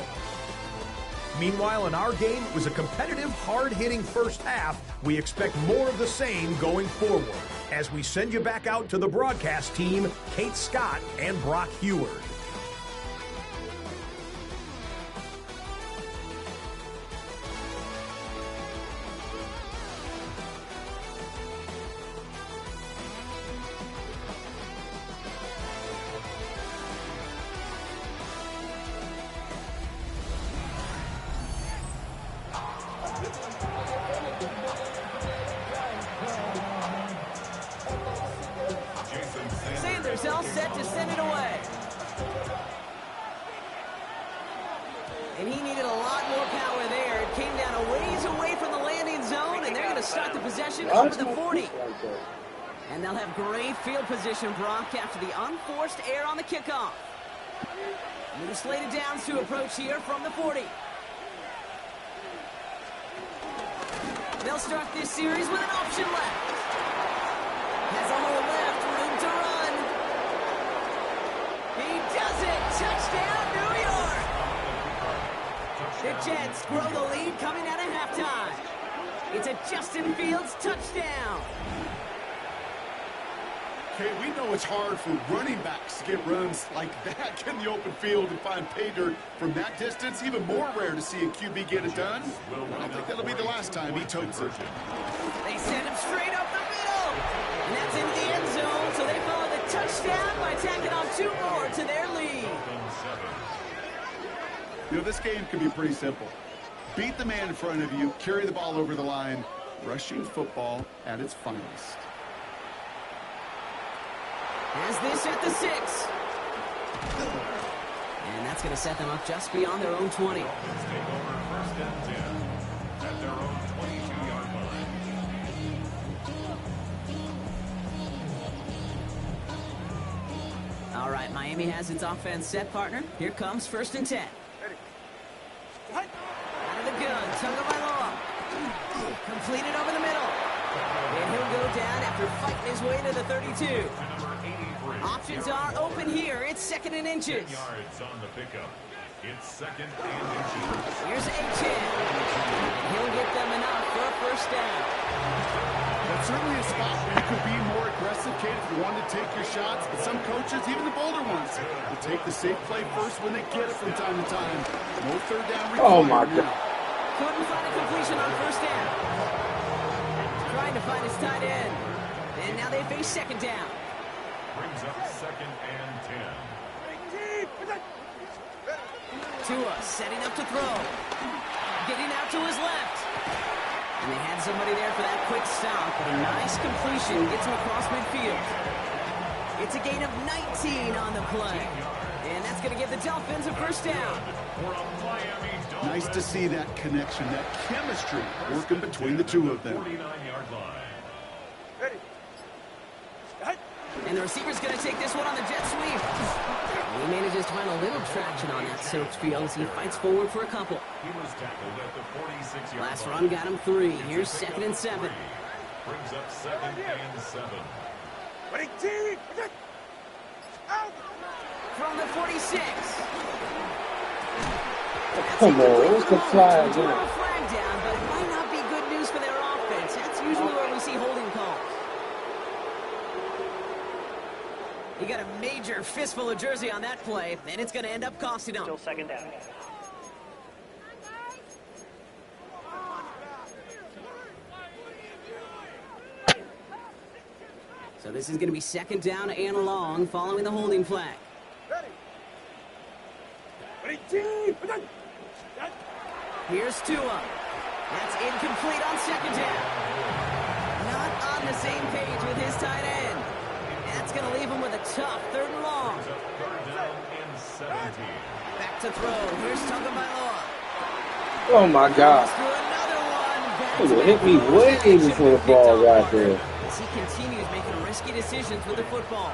Meanwhile, in our game, it was a competitive, hard-hitting first half. We expect more of the same going forward. As we send you back out to the broadcast team, Kate Scott and Brock Heward. Sanders all set to send it away. And he needed a lot more power there. It came down a ways away from the landing zone, and they're going to start the possession over the 40. And they'll have great field position, Brock, after the unforced error on the kickoff. New slated downs to approach here from the 40. They'll start this series with an option left. Has a hole left, room to run. He does it! Touchdown, New York! The Jets grow the lead coming out of halftime. It's a Justin Fields touchdown. Okay, we know it's hard for running backs to get runs like that in the open field and find pay dirt from that distance. Even more rare to see a QB get it done. I don't think that'll be the last time he totes it. They send him straight up the middle. And that's in the end zone, so they follow the touchdown by tacking on 2 more to their lead. You know, this game can be pretty simple. Beat the man in front of you, carry the ball over the line, rushing football at its finest. As this at the 6. And that's going to set them up just beyond their own 20. Take over first and 10 at their own 22-yard line. All right, Miami has its offense set, partner. Here comes first and 10. Out of the gun, Tagovailoa. Completed over the middle. And he'll go down after fighting his way to the 32. Options are open here. It's 2nd and inches. 10 yards on the pickup. It's 2nd and inches. Here's Achan. He'll get them enough for a first down. That's certainly a spot where you could be more aggressive, Kate, if you wanted to take your shots. But some coaches, even the bolder ones, will take the safe play first when they get it from time to time. No third down required. Oh, my God. Couldn't find a completion on first down. Trying to find his tight end. And now they face 2nd down. Brings up 2nd and 10. Tua setting up to throw. Getting out to his left. And they had somebody there for that quick stop, but a nice completion gets him across midfield. It's a gain of 19 on the play. And that's going to give the Dolphins a first down. Nice to see that connection, that chemistry working between the two of them. 49-yard line. And the receiver's going to take this one on the jet sweep. And he manages to find a little traction on that soaked field as he fights forward for a couple. He was tackled at the 46-yard Last line. run got him 3. Here's 2nd and 7. Brings up 2nd and 7. From the 46. Come on, what's the flag? Throw a flag down, but it might not be good news for their offense. That's usually where we see holding calls. He got a major fistful of jersey on that play, and it's going to end up costing him. Still 2nd down. So this is going to be 2nd down and long following the holding flag. Here's Tua. That's incomplete on 2nd down. Not on the same page with his tight end. That's going to leave him with a tough 3rd and long. 3rd down and 17. Back to throw. Here's Tagovailoa. Oh my God. Another one. It hit me way before the ball got there. As he continues making risky decisions with the football.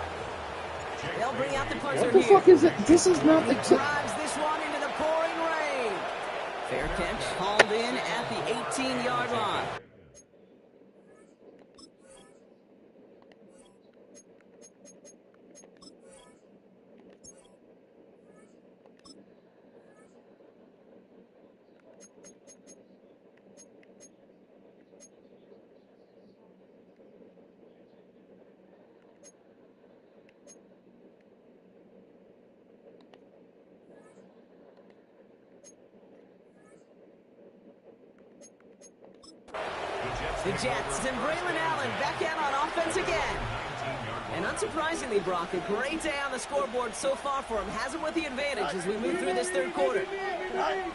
They'll bring out the punter What the here. fuck is it? This is not the... Drives this one into the pouring rain. Fair catch hauled in at the 18-yard line. The Jets and Braylon Allen back out on offense again. And unsurprisingly, Brock, a great day on the scoreboard so far for him. Has him with the advantage as we move through this 3rd quarter. Allen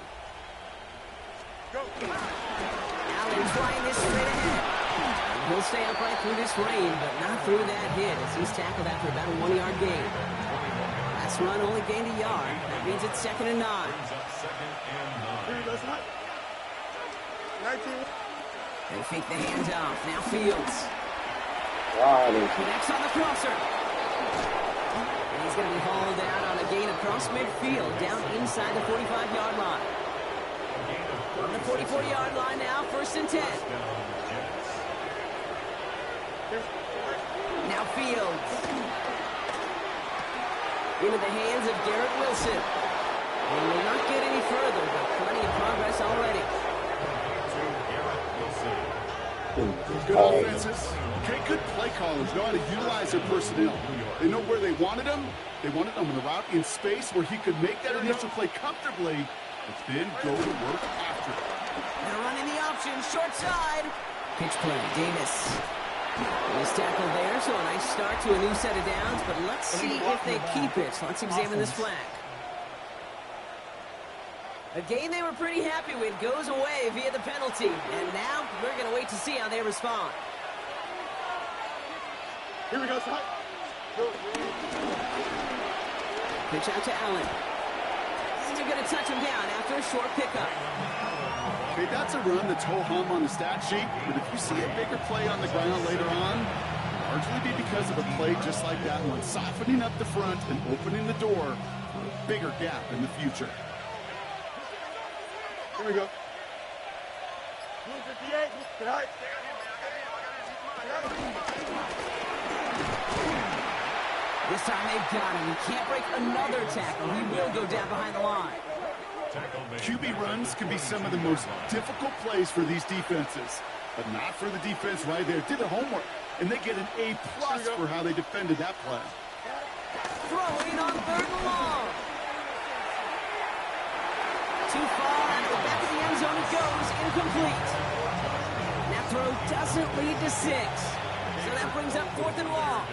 trying this straight ahead. He'll stay upright through this rain, but not through that hit as he's tackled after about a 1-yard gain. Last run only gained a yard. That means it's 2nd and 9. They fake the handoff. Now Fields. Connects on the crosser. And he's going to be hauled out on a gain across midfield, down inside the 45-yard line. On the 44-yard line now, 1st and 10. Now Fields. Into the hands of Garrett Wilson. He will not get any further, but plenty of progress already. Good offenses. Okay, good play callers know how to utilize their personnel. They know where they wanted them. They wanted them on the route in space where he could make that initial play comfortably, but then go to work after it. They're running the option, short side. Pitch play, Davis. Nice tackle there, so a nice start to a new set of downs, but let's see if they keep it. Let's examine this flag. A game they were pretty happy with goes away via the penalty. And now we're going to wait to see how they respond. Here we go, son. Pitch out to Allen. They're going to touch him down after a short pickup. Okay, that's a run that's ho-hum on the stat sheet, but if you see a bigger play on the ground later on, largely be because of a play just like that one, softening up the front and opening the door for a bigger gap in the future. Here we go. 58. This time they've got him. He can't break another tackle. He will go down behind the line. QB runs can be some of the most difficult plays for these defenses, but not for the defense right there. Did their homework, and they get an A+ for how they defended that play. Throwing on 3rd and long. Too far out of the back of the end zone it goes, incomplete. That throw doesn't lead to 6. So that brings up 4th and long.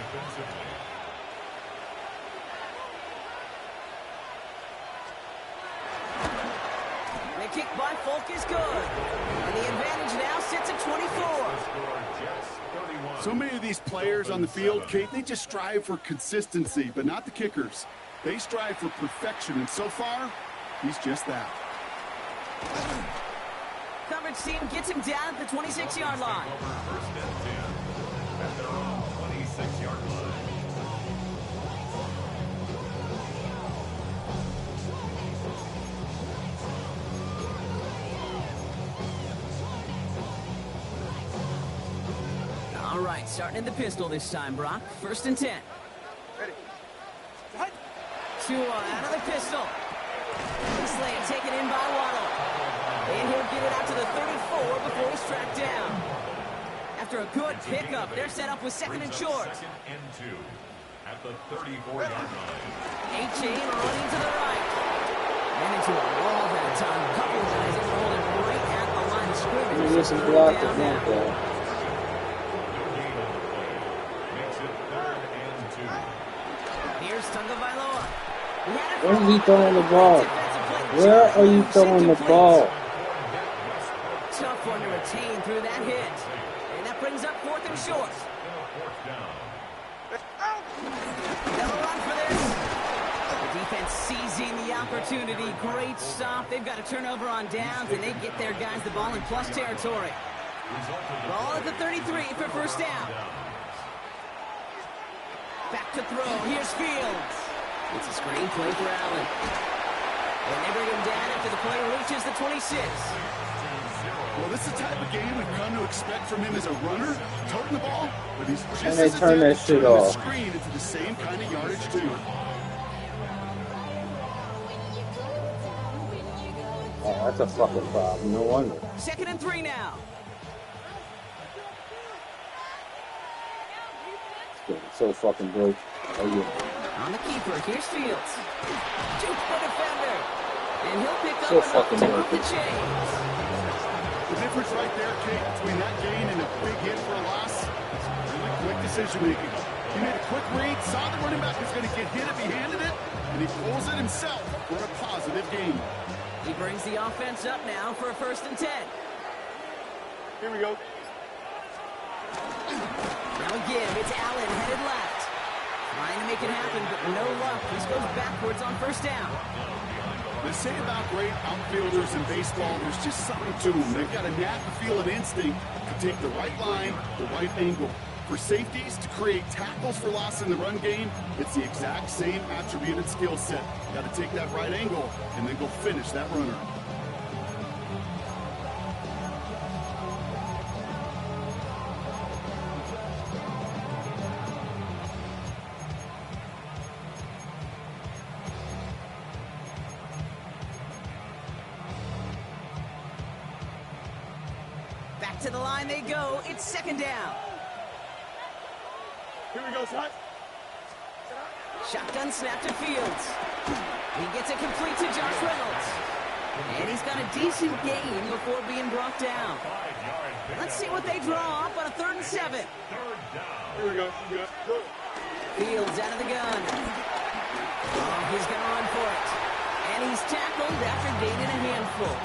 The kick by Folk is good. And the advantage now sits at 24. So many of these players on the field, Kate, they just strive for consistency, but not the kickers. They strive for perfection, and so far, he's just that. Coverage team gets him down at the 26-yard line. right, starting in the pistol this time, Brock. 1st and 10. Ready. 2 out of the pistol. Slade taken in by Waddle. And he'll get it out to the 34 before he's tracked down. After a good pickup, they're set up with 2nd and short. 2nd and 2 at the 34-yard line. A-Chain running to the right. And into a wall that time. A couple of guys in holding right at the line of scrimmage. Maybe this is blocked at one there. Makes it 3rd and 2. Here's Tagovailoa. Where is he throwing the ball? Where are you throwing the ball? Tough one to retain through that hit. And that brings up 4th and short. They'll run for this. The defense seizing the opportunity. Great stop. They've got a turnover on downs, and they get their guys the ball in plus territory. Ball at the 33 for 1st down. Back to throw. Here's Fields. It's a screen play for Allen. And they bring him down after the play reaches the 26. Well, this is the type of game we've come to expect from him as a runner, toting the ball, but he's just And they as turn that adept shit turning the off. screen into the same kind of yardage, too. Oh, that's a fucking problem. No wonder. 2nd and 3 now. It's getting so fucking broke. Oh, yeah. On the keeper, here's Fields. Juke the defender. And he'll pick up So enough fucking to move broken. the chains. The difference right there, Kate, between that gain and a big hit for a loss, really quick decision-making. He made a quick read, saw the running back was going to get hit if he handed it, and he pulls it himself for a positive gain. He brings the offense up now for a 1st and 10. Here we go. Now again, it's Allen headed left. Trying to make it happen, but no luck. This goes backwards on 1st down. They say about great outfielders in baseball, there's just something to them. They've got a knack to feel an instinct to take the right line, the right angle. For safeties to create tackles for loss in the run game, it's the exact same attributed skill set. Got to take that right angle and then go finish that runner. Back to the line they go. It's 2nd down. Here we go, son. Shotgun snap to Fields. He gets it complete to Josh Reynolds. And he's got a decent gain before being brought down. Let's see what they draw up on a 3rd and 7. Here we go. Good. Fields out of the gun. Oh, he's going to run for it. And he's tackled after gaining a handful.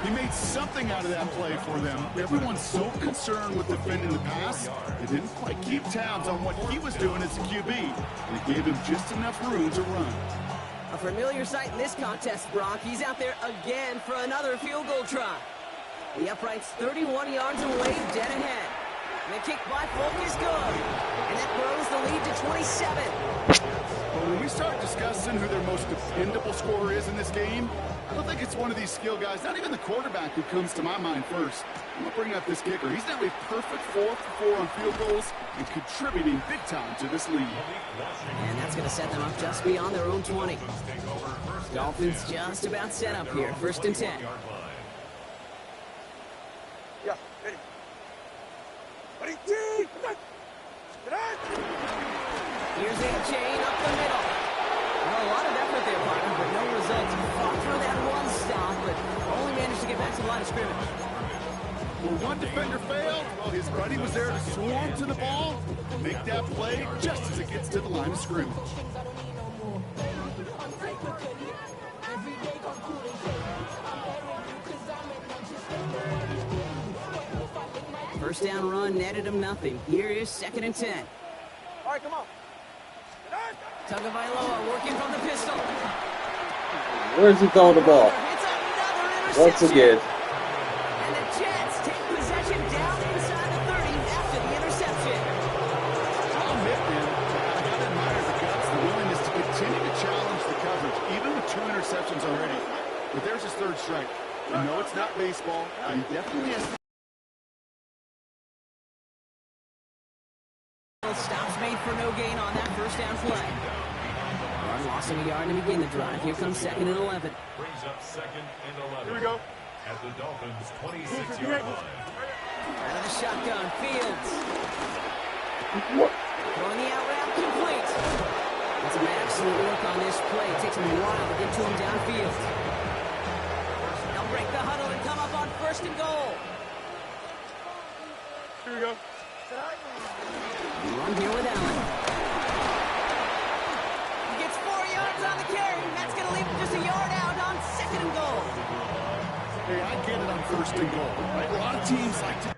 He made something out of that play for them. Everyone's so concerned with defending the pass, they didn't quite keep tabs on what he was doing as a QB. And it gave him just enough room to run. A familiar sight in this contest, Brock. He's out there again for another field goal try. The upright's 31 yards away, dead ahead. And the kick by Folk is good. And that grows the lead to 27. But when we start discussing who their most dependable scorer is in this game, I don't think it's one of these skill guys, not even the quarterback, who comes to my mind first. I'm going to bring up this kicker. He's now a perfect 4 for 4 on field goals and contributing big time to this lead. And that's going to set them up just beyond their own 20. Dolphins just about set up here. 1st and 10. Yeah, ready. Ready, team! Here's A-Chain up the middle. Well, a lot of effort there, partner, but no results. Fought through that one stop, but only managed to get back to the line of scrimmage. Well, one defender failed. Well, his buddy was there to swarm to the ball, make that play just as it gets to the line of scrimmage. First down run netted him nothing. Here is 2nd and 10. All right, come on. Tagovailoa working from the pistol. Where's he throwing the ball? Once again. And the Jets take possession down inside the 30 after the interception. I'll admit, man, I got to admire the guts, the willingness to continue to challenge the coverage, even with 2 interceptions already. But there's his 3rd strike. I know it's not baseball, but he definitely has to for no gain on that first down play. One loss of a yard to begin the drive. Here comes 2nd and 11. Brings up 2nd and 11. Here we go. At the Dolphins' 26-yard line. Out of the shotgun, Fields. Throwing the out route, complete. That's some absolute work on this play. It takes him a while to get to him downfield. They'll break the huddle and come up on 1st and goal. Here we go. Run here with Allen. He gets 4 yards on the carry. That's going to leave him just a yard out on 2nd and goal. Hey, I get it on 1st and goal. Right? A lot of teams like to...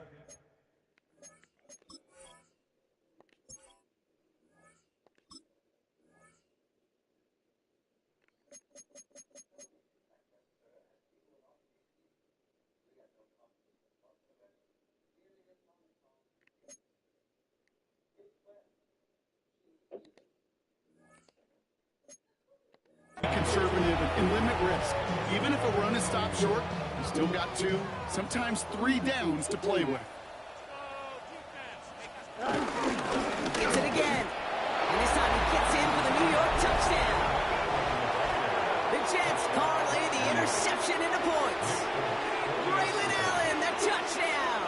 conservative and limit risk. Even if a run is stopped short, you still got 2, sometimes 3 downs to play with. Gets it again. And this time he gets in for the New York touchdown. The Jets parlay the interception into points. Braylon Allen, the touchdown.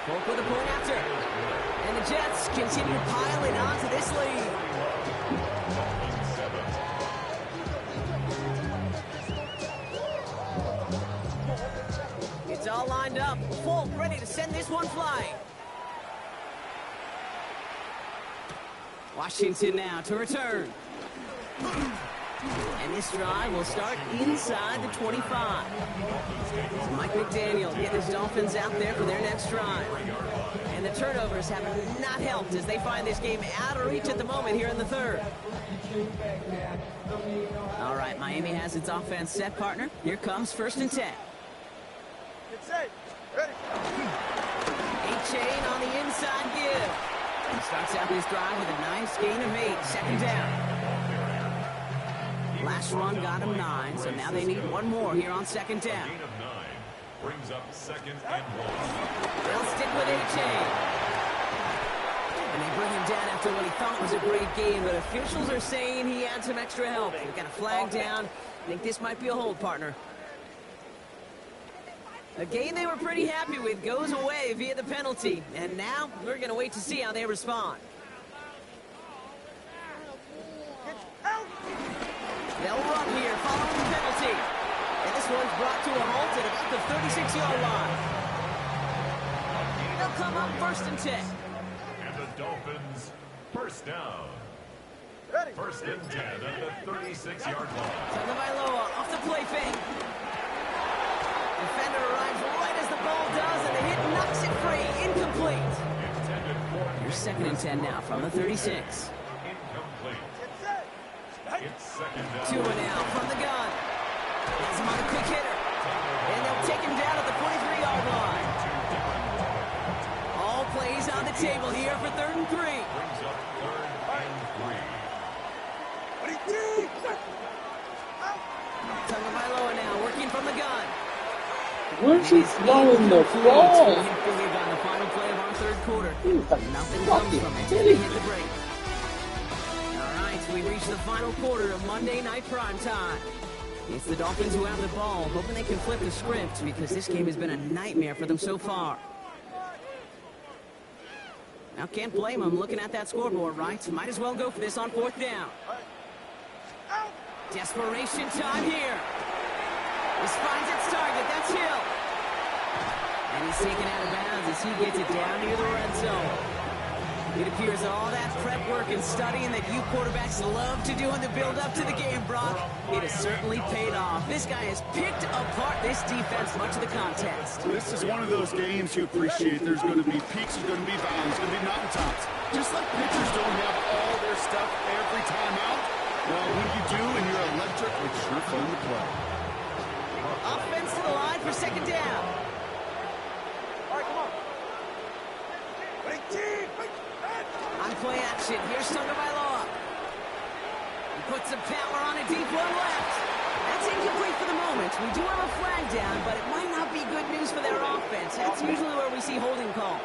Folk with a point after. And the Jets continue piling onto this lead. It's all lined up. Folk ready to send this one flying. Washington now to return. And this drive will start inside the 25. Mike McDaniel getting his Dolphins out there for their next drive. And the turnovers have not helped as they find this game out of reach at the moment here in the 3rd. All right, Miami has its offense set, partner. Here comes 1st and 10. Get set. Ready. A-Chain on the inside give. And starts out this drive with a nice gain of 8. 2nd down. Last run got him 9, so now they need one more here on 2nd down. Gain of 9 brings up 2nd and 1. They'll stick with A-Chain. And they bring him down after what he thought was a great game, but officials are saying he had some extra help. They've got a flag down. I think this might be a hold, partner. A game they were pretty happy with goes away via the penalty. And now we're going to wait to see how they respond. They'll run here following the penalty. And this one's brought to a halt at about the 36-yard line. They'll come up 1st and 10. And the Dolphins, 1st down. 1st and 10 at the 36-yard line. Tagovailoa off the play fake. Defender arrives right as the ball does, and the hit knocks it free. Incomplete. Here's 2nd and 10 now from the 36. Incomplete. It's 2nd down. 2 and out from the gun. Has him on a quick hitter. And they'll take him down at the 23-yard line. All plays on the table here for 3rd and 3. Brings up 3rd and 3. Tagovailoa now working from the gun. Where's he throwing the ball? On the final play of our 3rd quarter. Nothing comes from it. They hit the break. All right, we reach the final quarter of Monday Night Prime Time. It's the Dolphins who have the ball, hoping they can flip the script because this game has been a nightmare for them so far. Now, can't blame them looking at that scoreboard, right? Might as well go for this on 4th down. Desperation time here. This finds its target. That's Hill. And he's taken out of bounds as he gets it down near the red zone. It appears all that prep work and studying that you quarterbacks love to do in the build-up to the game, Brock, it has certainly paid off. This guy has picked apart this defense much of the contest. This is one of those games you appreciate. There's going to be peaks, there's going to be valleys, there's going to be mountaintops. Just like pitchers don't have all their stuff every time out, well, when you do and you're electric, it's sure fun to play. Offense to the line for 2nd down. All right, come on. On play action, here's Tagovailoa. He puts some power on a deep one left. That's incomplete for the moment. We do have a flag down, but it might not be good news for their offense. That's usually where we see holding calls.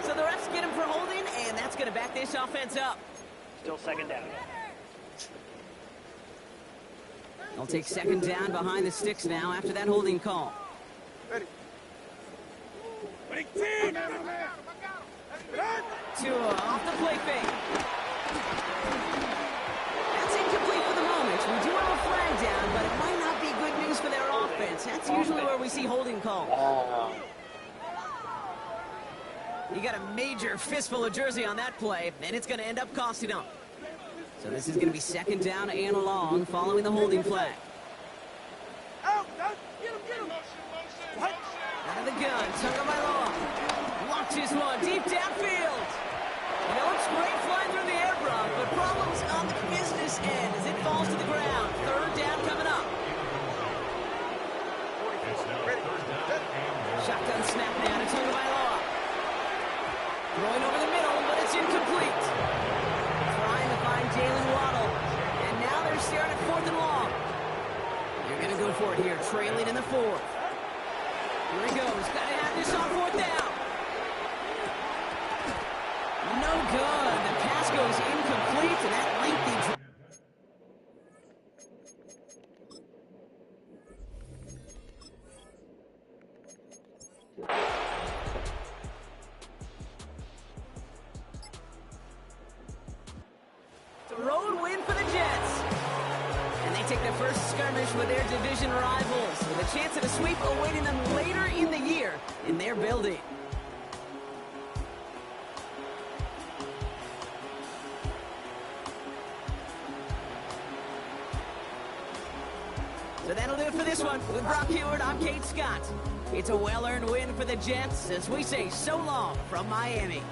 So the refs get him for holding, and that's going to back this offense up. Still second down. They'll take second down behind the sticks now after that holding call. Tua off the play fake. That's incomplete for the moment. We do have a flag down, but it might not be good news for their offense. That's usually where we see holding calls. You got a major fistful of jersey on that play, and it's going to end up costing them. So this is going to be second down and long following the holding flag. Out of the gun, Tagovailoa launches one deep downfield. You know, it's great flying through the air, Brock, but problems on the business end as it falls to the ground. Third down coming up. Shotgun snap now to Tagovailoa. Throwing over the middle, but it's incomplete. Trying to find Jalen Waddle. And now they're staring at fourth and long. They're going to go for it here, trailing in the fourth. Here he goes. Got to have this on fourth down. No good. The pass goes incomplete, and that lengthy drive. Road win for the Jets. And they take their first skirmish with their division rivals, with a chance at a sweep awaiting them later in the year in their building. So that'll do it for this one. With Brock Heward, I'm Kate Scott. It's a well-earned win for the Jets as we say so long from Miami.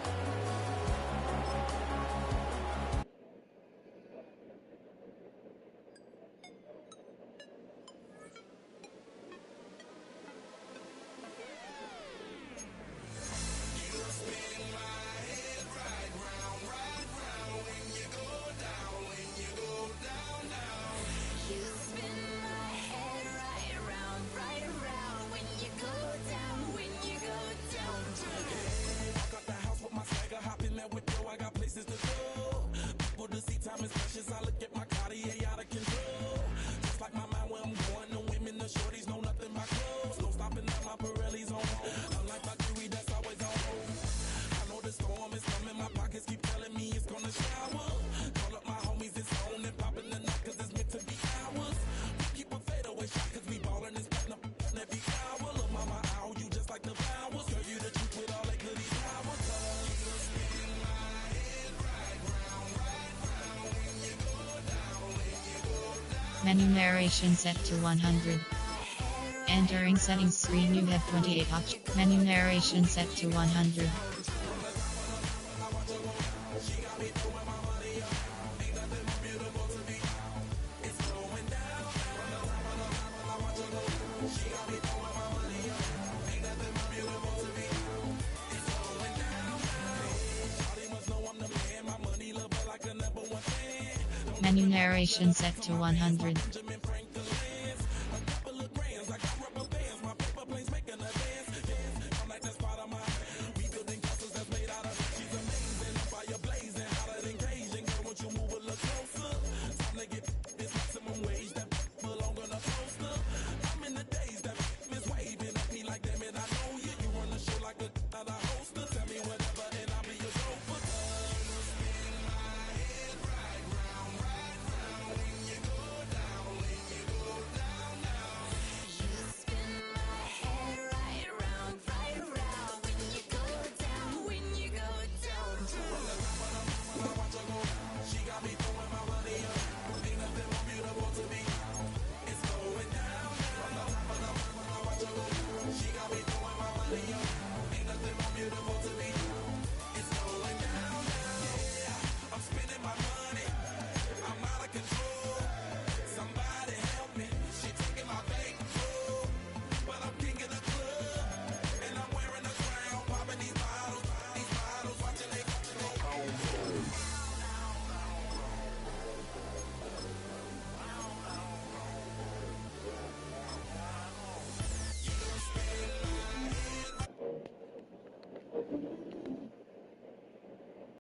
Menu narration set to 100. Entering settings screen, you have 28 options. Menu narration set to 100. Menu narration set to 100.